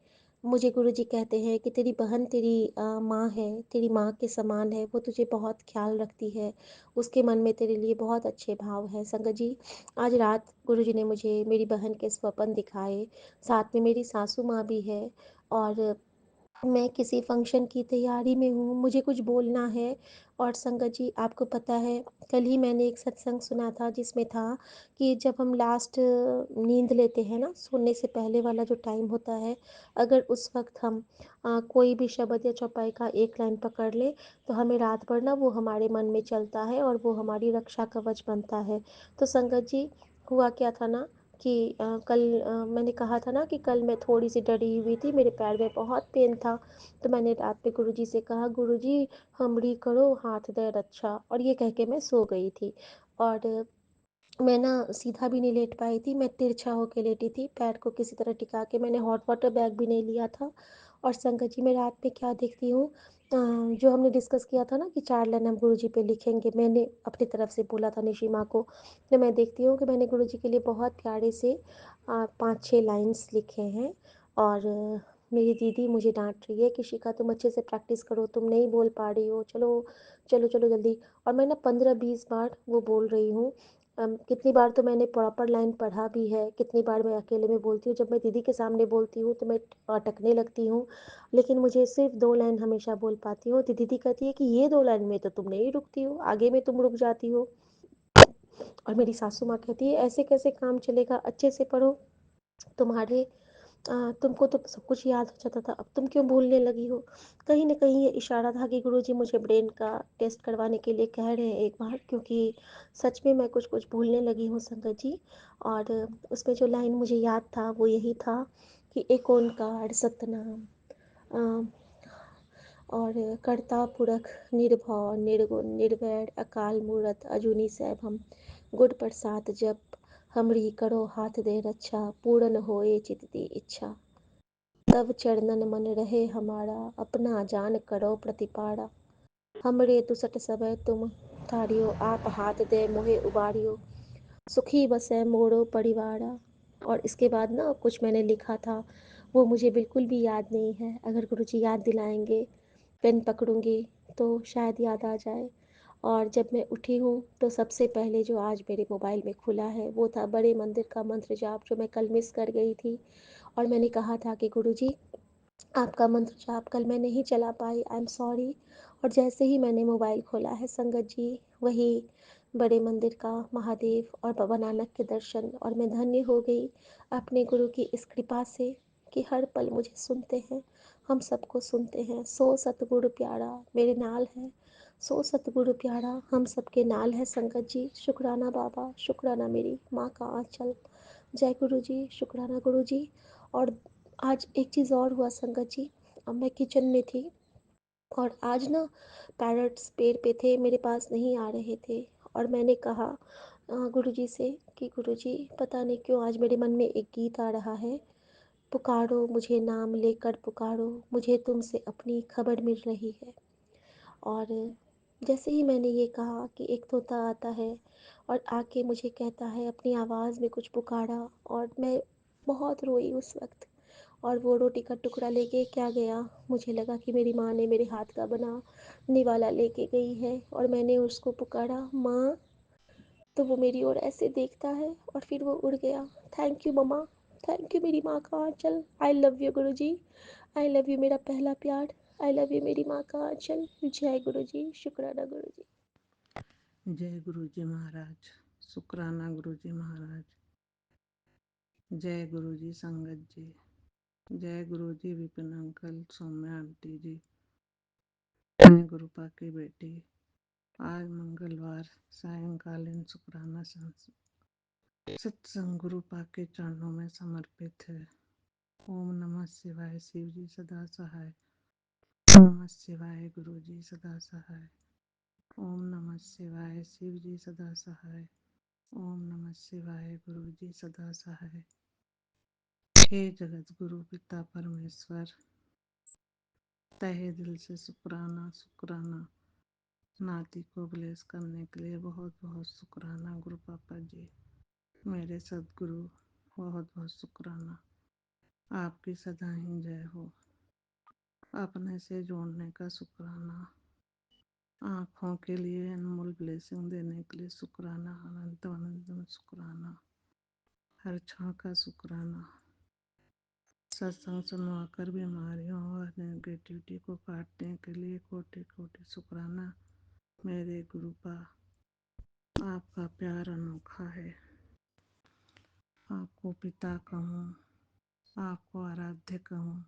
मुझे गुरु जी कहते हैं कि तेरी बहन तेरी माँ है, तेरी माँ के समान है, वो तुझे बहुत ख्याल रखती है, उसके मन में तेरे लिए बहुत अच्छे भाव है। संगत जी, आज रात गुरु जी ने मुझे मेरी बहन के स्वप्न दिखाए, साथ में मेरी सासू माँ भी है और मैं किसी फंक्शन की तैयारी में हूँ, मुझे कुछ बोलना है। और संगत जी, आपको पता है, कल ही मैंने एक सत्संग सुना था जिसमें था कि जब हम लास्ट नींद लेते हैं ना, सोने से पहले वाला जो टाइम होता है, अगर उस वक्त हम कोई भी शब्द या चौपाई का एक लाइन पकड़ लें तो हमें रात भर ना वो हमारे मन में चलता है और वो हमारी रक्षा कवच बनता है। तो संगत जी, हुआ क्या था ना कि कल मैंने कहा था ना कि कल मैं थोड़ी सी डरी हुई थी, मेरे पैर में बहुत पेन था। तो मैंने रात में गुरुजी से कहा, गुरुजी हमरी करो हाथ दे रक्षा, और ये कह के मैं सो गई थी। और मैं ना सीधा भी नहीं लेट पाई थी, मैं तिरछा होके लेटी थी, पैर को किसी तरह टिका के। मैंने हॉट वाटर बैग भी नहीं लिया था। और संगत जी, मैं रात में क्या देखती हूँ, जो हमने डिस्कस किया था ना कि 4 लाइन हम गुरु जी पे लिखेंगे, मैंने अपनी तरफ से बोला था निशी माँ को। तो मैं देखती हूँ कि मैंने गुरु जी के लिए बहुत प्यारे से 5-6 लाइन्स लिखे हैं। और मेरी दीदी मुझे डांट रही है कि शिखा तुम अच्छे से प्रैक्टिस करो, तुम नहीं बोल पा रही हो, चलो चलो चलो जल्दी। और मैं ना 15-20 बार वो बोल रही हूँ। कितनी बार तो मैंने प्रॉपर लाइन पढ़ा भी है, कितनी बार मैं अकेले में बोलती हूँ। जब मैं दीदी के सामने बोलती हूँ तो मैं अटकने लगती हूँ, लेकिन मुझे सिर्फ 2 लाइन हमेशा बोल पाती हूँ। तो दीदी कहती है कि ये 2 लाइन में तो तुम नहीं रुकती हो, आगे में तुम रुक जाती हो। और मेरी सासू माँ कहती है ऐसे कैसे काम चलेगा, अच्छे से पढ़ो। तुम्हारे तुमको तो सब कुछ याद हो जाता था, अब तुम क्यों भूलने लगी हो। कहीं ना कहीं ये इशारा था कि गुरुजी मुझे ब्रेन का टेस्ट करवाने के लिए कह रहे हैं एक बार, क्योंकि सच में मैं कुछ कुछ भूलने लगी हूँ संगत जी। और उसमें जो लाइन मुझे याद था वो यही था कि एक ओंकार सतनाम, और कर्ता पुरख निर्भव निर्गुण निर्वैर अकाल मूरत अजूनी सैभम, गुड प्रसाद जप हमरी करो हाथ दे रक्षा, पूर्ण होए चित दी इच्छा, तब चरणन मन रहे हमारा, अपना जान करो प्रतिपाड़ा, हमरे दुसट समय तुम तारियो, आप हाथ दे मोहे उबारियो, सुखी बसे मोरो परिवारा। और इसके बाद ना कुछ मैंने लिखा था, वो मुझे बिल्कुल भी याद नहीं है। अगर गुरुजी याद दिलाएंगे, पेन पकड़ूंगी तो शायद याद आ जाए। और जब मैं उठी हूँ तो सबसे पहले जो आज मेरे मोबाइल में खुला है वो था बड़े मंदिर का मंत्र जाप, जो मैं कल मिस कर गई थी। और मैंने कहा था कि गुरुजी, आपका मंत्र जाप कल मैं नहीं चला पाई, आई एम सॉरी। और जैसे ही मैंने मोबाइल खोला है संगत जी, वही बड़े मंदिर का महादेव और बाबा नानक के दर्शन, और मैं धन्य हो गई अपने गुरु की इस कृपा से कि हर पल मुझे सुनते हैं, हम सबको सुनते हैं। सो सतगुरु प्यारा मेरे नाल है, सो सतगुरु प्यारा हम सबके नाल है। संगत जी, शुक्राना बाबा, शुक्राना मेरी माँ का आंचल। जय गुरु जी। शुक्राना गुरु जी। और आज एक चीज़ और हुआ संगत जी, अब मैं किचन में थी और आज ना पैरट्स पेड़ पे थे, मेरे पास नहीं आ रहे थे। और मैंने कहा गुरुजी से कि गुरुजी, पता नहीं क्यों आज मेरे मन में एक गीत आ रहा है, पुकारो मुझे नाम लेकर पुकारो, मुझे तुमसे अपनी खबर मिल रही है। और जैसे ही मैंने ये कहा कि एक तोता आता है और आके मुझे कहता है, अपनी आवाज़ में कुछ पुकारा, और मैं बहुत रोई उस वक्त। और वो रोटी का टुकड़ा लेके क्या गया, मुझे लगा कि मेरी माँ ने मेरे हाथ का बना निवाला लेके गई है। और मैंने उसको पुकारा माँ, तो वो मेरी ओर ऐसे देखता है और फिर वो उड़ गया। थैंक यू मम्मा, थैंक यू मेरी माँ का आंचल। I love you Guru ji, I love you मेरा पहला प्यार, आई लव यू मेरी माँ का आंचल। जय गुरु जी। शुक्राना गुरु जी। जय गुरु जी महाराज। शुक्राना गुरु जी महाराज। जय गुरु जी संगत जी। जय गुरु जी विपिन अंकल, सौम्या आंटी जी। मैं गुरुपा की बेटी आज मंगलवार सायंकालीन शुक्राना सत्संग गुरुपा के चरणों में समर्पित है। ओम नमः शिवाय। शिव जी सदा सहाय। ओम नमः शिवाय। गुरु जी सदा सहाय। ओम नमः शिवाय। शिव जी सदा सहाय। ओम नमः शिवाय। गुरु जी सदा सहाय। हे जगत गुरु पिता परमेश्वर, तहे दिल से शुक्राना शुक्राना। नाती को ब्लेस करने के लिए बहुत बहुत शुक्राना गुरु पापा जी। मेरे सदगुरु बहुत बहुत शुक्राना। आपकी सदा ही जय हो। अपने से जोड़ने का शुक्राना। आँखों के लिए अनमोल ब्लेसिंग देने के लिए शुक्राना। अनंत अनंत शुक्राना। हर क्षण का शुक्राना। सत्संग सुनवाकर बीमारियों और नेगेटिविटी को काटने के लिए कोटि कोटि शुक्राना। मेरे गुरुपा, आपका प्यार अनोखा है। आपको पिता कहूँ, आपको आराध्य कहूँ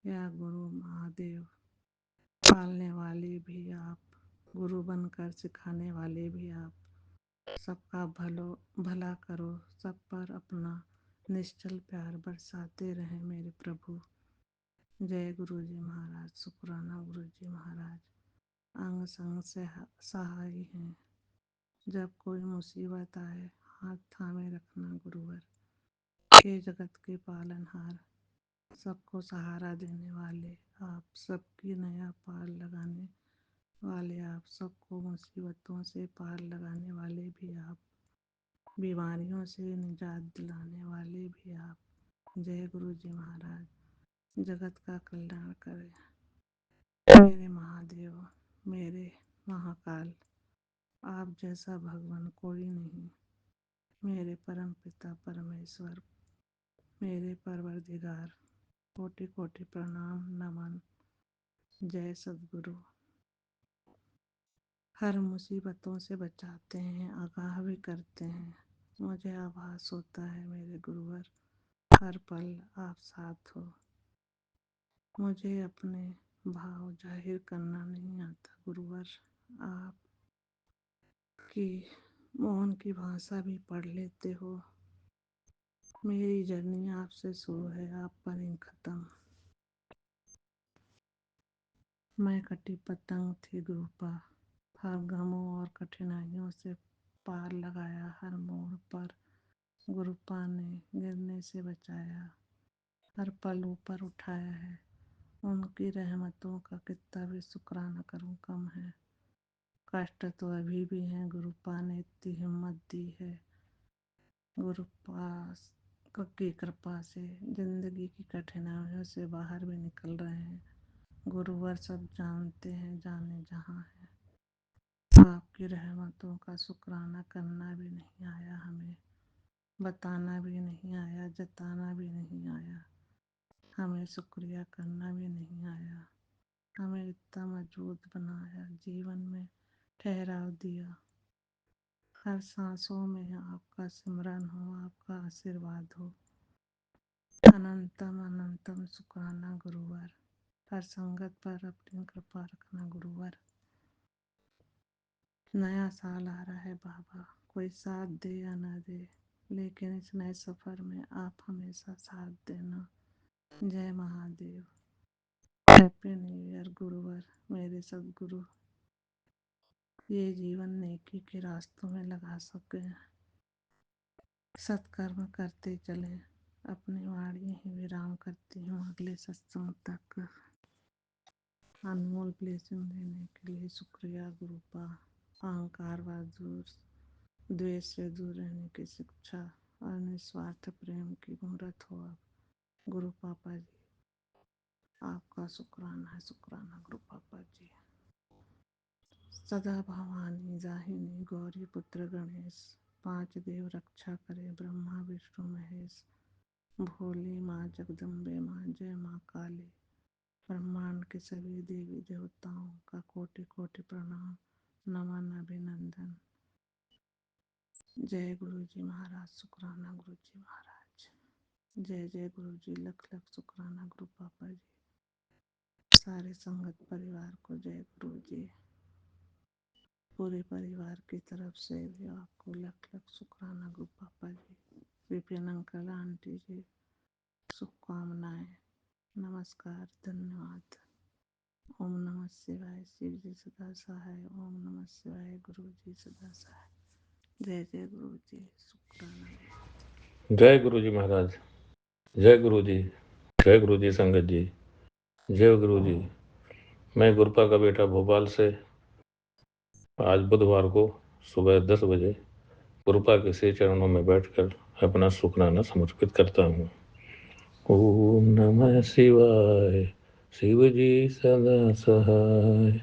या गुरु महादेव, पालने वाले भी आप, गुरु बनकर सिखाने वाले भी आप। सबका भला करो, सब पर अपना निश्चल प्यार बरसाते रहे मेरे प्रभु। जय गुरु जी महाराज। शुक्राना गुरु जी महाराज। अंग संग से सहाय हैं। जब कोई मुसीबत आए हाथ थामे रखना गुरुवर। हे जगत के पालनहार, सबको सहारा देने वाले आप, सबकी नया पार लगाने वाले आप, सबको मुसीबतों से पार लगाने वाले भी आप, बीमारियों से निजात दिलाने वाले भी आप। जय गुरु जी महाराज। जगत का कल्याण करें मेरे महादेव, मेरे महाकाल। आप जैसा भगवान कोई नहीं। मेरे परम पिता परमेश्वर, मेरे परवरदिगार, कोटि कोटि प्रणाम नमन। जय सद्गुरु। हर मुसीबतों से बचाते हैं, आगाह भी करते हैं। मुझे आभास होता है मेरे गुरुवर, हर पल आप साथ हो। मुझे अपने भाव जाहिर करना नहीं आता गुरुवर। आप की मौन की भाषा भी पढ़ लेते हो। मेरी जर्नी आपसे शुरू है, आप पर ही खत्म। मैं कटी पतंग थी गुरुपा, हर गमों और कठिनाइयों से पार लगाया। हर मोड़ पर गुरुपा ने गिरने से बचाया, हर पल ऊपर उठाया है। उनकी रहमतों का कितना भी शुक्राना करूं कम है। कष्ट तो अभी भी हैं, गुरुपा ने इतनी हिम्मत दी है। गुरुपा की कृपा से जिंदगी की कठिनाइयों से बाहर भी निकल रहे हैं। गुरुवर सब जानते हैं, जाने जहाँ है। आपकी रहमतों का शुक्राना करना भी नहीं आया हमें, बताना भी नहीं आया, जताना भी नहीं आया, हमें शुक्रिया करना भी नहीं आया। हमें इतना मजबूत बनाया, जीवन में ठहराव दिया। हर सांसों में आपका सिमरन हो, आपका आशीर्वाद हो। अनंतम अनंतम शुक्राना गुरुवर। हर संगत पर अपनी कृपा रखना गुरुवर। नया साल आ रहा है बाबा, कोई साथ दे या ना दे, लेकिन इस नए सफर में आप हमेशा साथ देना। जय महादेव। हैप्पी न्यू ईयर गुरुवर। मेरे सदगुरु ये जीवन नेकी के रास्तों में लगा सके, सत्कर्म करते चले। अपनी वाणी ही विराम करती हूँ, अगले सत्संग तक। अनमोल ब्लेसिंग देने के लिए शुक्रिया गुरुपा। अहंकार व दूर, द्वेष से दूर रहने की शिक्षा और निस्वार्थ प्रेम की मूर्त हो आप गुरु पापा जी। आपका शुक्राना है, शुक्राना गुरु पापा जी। सदा भवानी जाहिनी गौरी पुत्र गणेश, पांच देव रक्षा करे ब्रह्मा विष्णु महेश। भोली माँ जगदम्बे माँ, जय माँ काली। ब्रह्मांड के सभी देवी देवताओं का कोटि कोटि प्रणाम नमन अभिनंदन। जय गुरु जी महाराज। शुक्राना गुरु जी महाराज। जय जय गुरु जी। लख लख शुक्राना गुरु पापा जी। सारे संगत परिवार को जय गुरु जी। पूरे परिवार की तरफ से भी आपको लख लख शुक्राना गुरु पापा जी, विपिन अंकल, आंटी जी, शुभकामनाएं, नमस्कार, धन्यवाद। ओम नमः शिवाय। शिव जी सदा सहाय। ओम नमः शिवाय। गुरु जी सदा सहाय। जय जय गुरु जी। शुक्राना गुरु। जय गुरु जी महाराज। जय गुरु जी। जय गुरु जी संगत जी। जय गुरु जी। मैं गुरपा का बेटा भोपाल से आज बुधवार को सुबह 10 बजे गुरपा के श्री चरणों में बैठकर अपना शुक्राना समर्पित करता हूँ। ओम नमः शिवाय। शिव जी सदा सहाय।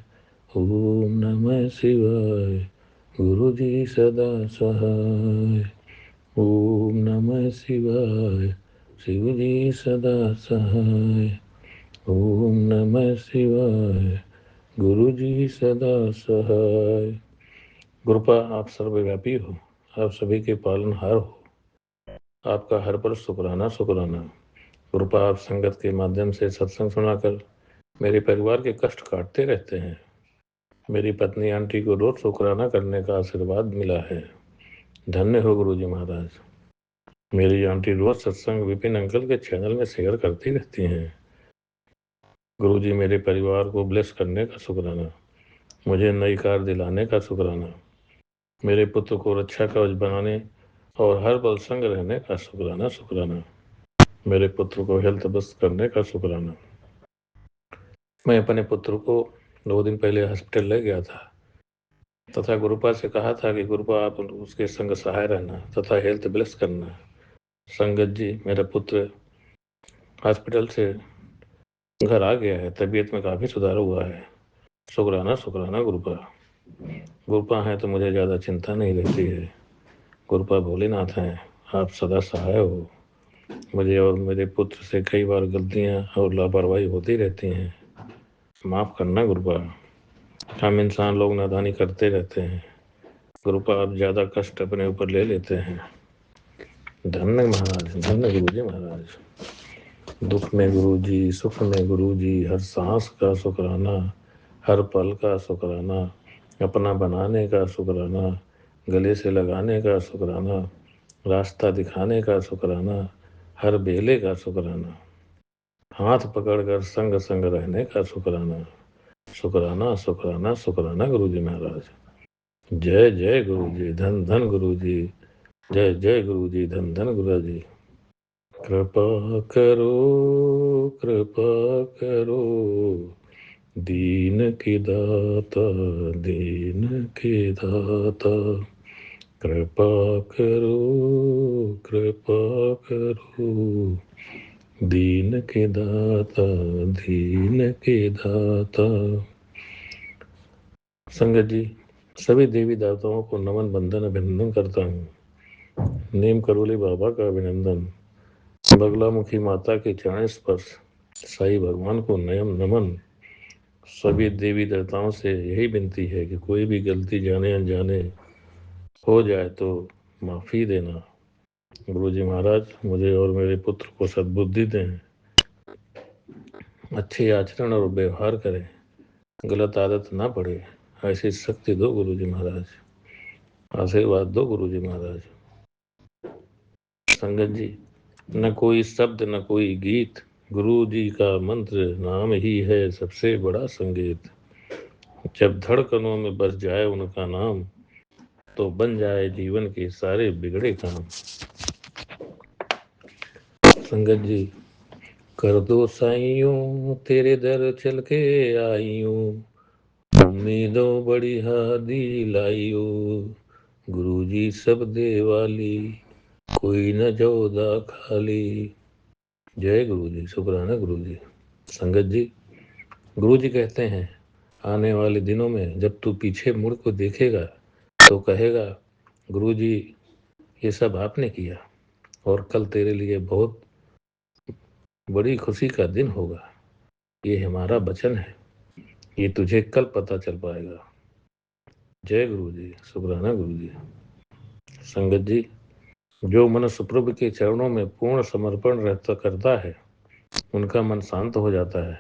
ओम नमः शिवाय। गुरु जी सदा सहाय। ओम नमः शिवाय। शिव जी सदा सहाय। ओम नमः शिवाय। गुरु जी सदा सहाय। गुरुपा आप सर्वव्यापी हो, आप सभी के पालनहार हो, आपका हर पर शुक्राना शुक्राना। गुरुपा आप संगत के माध्यम से सत्संग सुनाकर मेरे परिवार के कष्ट काटते रहते हैं। मेरी पत्नी आंटी को रोज शुक्राना करने का आशीर्वाद मिला है। धन्य हो गुरु जी महाराज। मेरी आंटी रोज सत्संग विपिन अंकल के चैनल में शेयर करती रहती हैं। गुरु जी मेरे परिवार को ब्लेस करने का शुक्राना, मुझे नई कार दिलाने का शुक्राना, मेरे पुत्र को रक्षा कवच बनाने और हर पल संग रहने का शुक्राना शुक्राना, मेरे पुत्र को हेल्थ बस्ट करने का शुक्राना। मैं अपने पुत्र को 2 दिन पहले हॉस्पिटल ले गया था तथा गुरुपा से कहा था कि गुरुपा आप उसके संग सहाय रहना तथा हेल्थ ब्लेस करना। संगत जी मेरा पुत्र हॉस्पिटल से घर आ गया है, तबीयत में काफ़ी सुधार हुआ है। शुक्राना शुक्राना गुरुपा। गुरुपा हैं तो मुझे ज़्यादा चिंता नहीं रहती है। गुरुपा भोलेनाथ हैं, आप सदा सहाय हो। मुझे और मेरे पुत्र से कई बार गलतियां और लापरवाही होती रहती हैं, माफ़ करना गुरुपा। हम इंसान लोग नादानी करते रहते हैं। गुरुपा आप ज़्यादा कष्ट अपने ऊपर ले लेते हैं। धन्य महाराज, धन्य गुरु जी महाराज। दुख में गुरु जी, सुख में गुरु जी, हर सांस का शुक्राना, हर पल का शुक्राना, अपना बनाने का शुक्राना, गले से लगाने का शुक्राना, रास्ता दिखाने का शुक्राना, हर बेले का शुक्राना, हाथ पकड़कर संग संग रहने का शुक्राना। शुक्राना शुक्राना शुक्राना गुरु जी महाराज। जय जय गुरु जी, धन धन गुरु जी। जय जय गुरु जी, धन धन गुरु जी। कृपा करो कृपा करो, दीन की दाता दीन की दाता। कृपा करो कृपा करो, दीन के दाता दीन के दाता। संगत जी सभी देवी देवताओं को नमन बंदन अभिनंदन करता हूँ। नीम करोली बाबा का अभिनंदन, बगलामुखी माता के चरण स्पर्श, साईं भगवान को नयन नमन। सभी देवी देवताओं से यही विनती है कि कोई भी गलती जाने अनजाने हो जाए तो माफ़ी देना। गुरु जी महाराज मुझे और मेरे पुत्र को सद्बुद्धि दें, अच्छे आचरण और व्यवहार करें, गलत आदत ना पड़े, ऐसी शक्ति दो गुरु जी महाराज, आशीर्वाद दो गुरु जी महाराज। संगत जी न कोई शब्द न कोई गीत, गुरु जी का मंत्र नाम ही है सबसे बड़ा संगीत। जब धड़कनों में बस जाए उनका नाम, तो बन जाए जीवन के सारे बिगड़े काम। संगत जी कर दो साइयों तेरे दर चल के आइयों, उम्मीदों बड़ी हादी लाइयो। गुरु जी सब दे वाली, कोई न जोदा खाली। जय गुरु जी, शुक्राना गुरु जी। संगत जी गुरु जी कहते हैं आने वाले दिनों में जब तू पीछे मुड़ को देखेगा तो कहेगा गुरु जी ये सब आपने किया, और कल तेरे लिए बहुत बड़ी खुशी का दिन होगा। ये हमारा वचन है, ये तुझे कल पता चल पाएगा। जय गुरु जी, शुक्राना गुरु जी। संगत जी जो मनुष्य प्रभु के चरणों में पूर्ण समर्पण रहता करता है, उनका मन शांत हो जाता है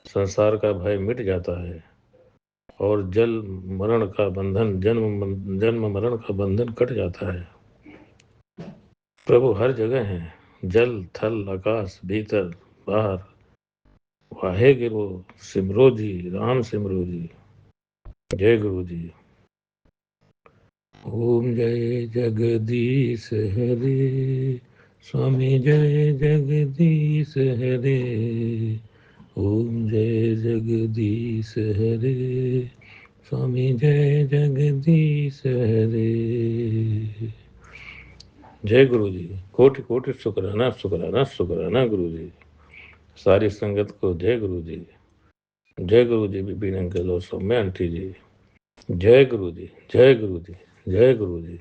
संसार का भय मिट जाता है और जन्म मरण का बंधन कट जाता है। प्रभु हर जगह हैं, जल थल आकाश भीतर बाहर। वाहे गुरु सिमरो जी, राम सिमरो जी। जय गुरु जी। ओम जय जगदीश हरे, स्वामी जय जगदीश हरे। ओम जय जगदीश हरे, स्वामी जय जगदीश हरे। जय गुरु जी। कोटि कोटि शुक्राना शुक्राना शुक्राना गुरु जी। सारी संगत को जय गुरु जी। जय गुरु जी। विपिन अंकल और सौम्या आंटी जी, जय गुरु जी, जय गुरु जी, जय गुरु जी।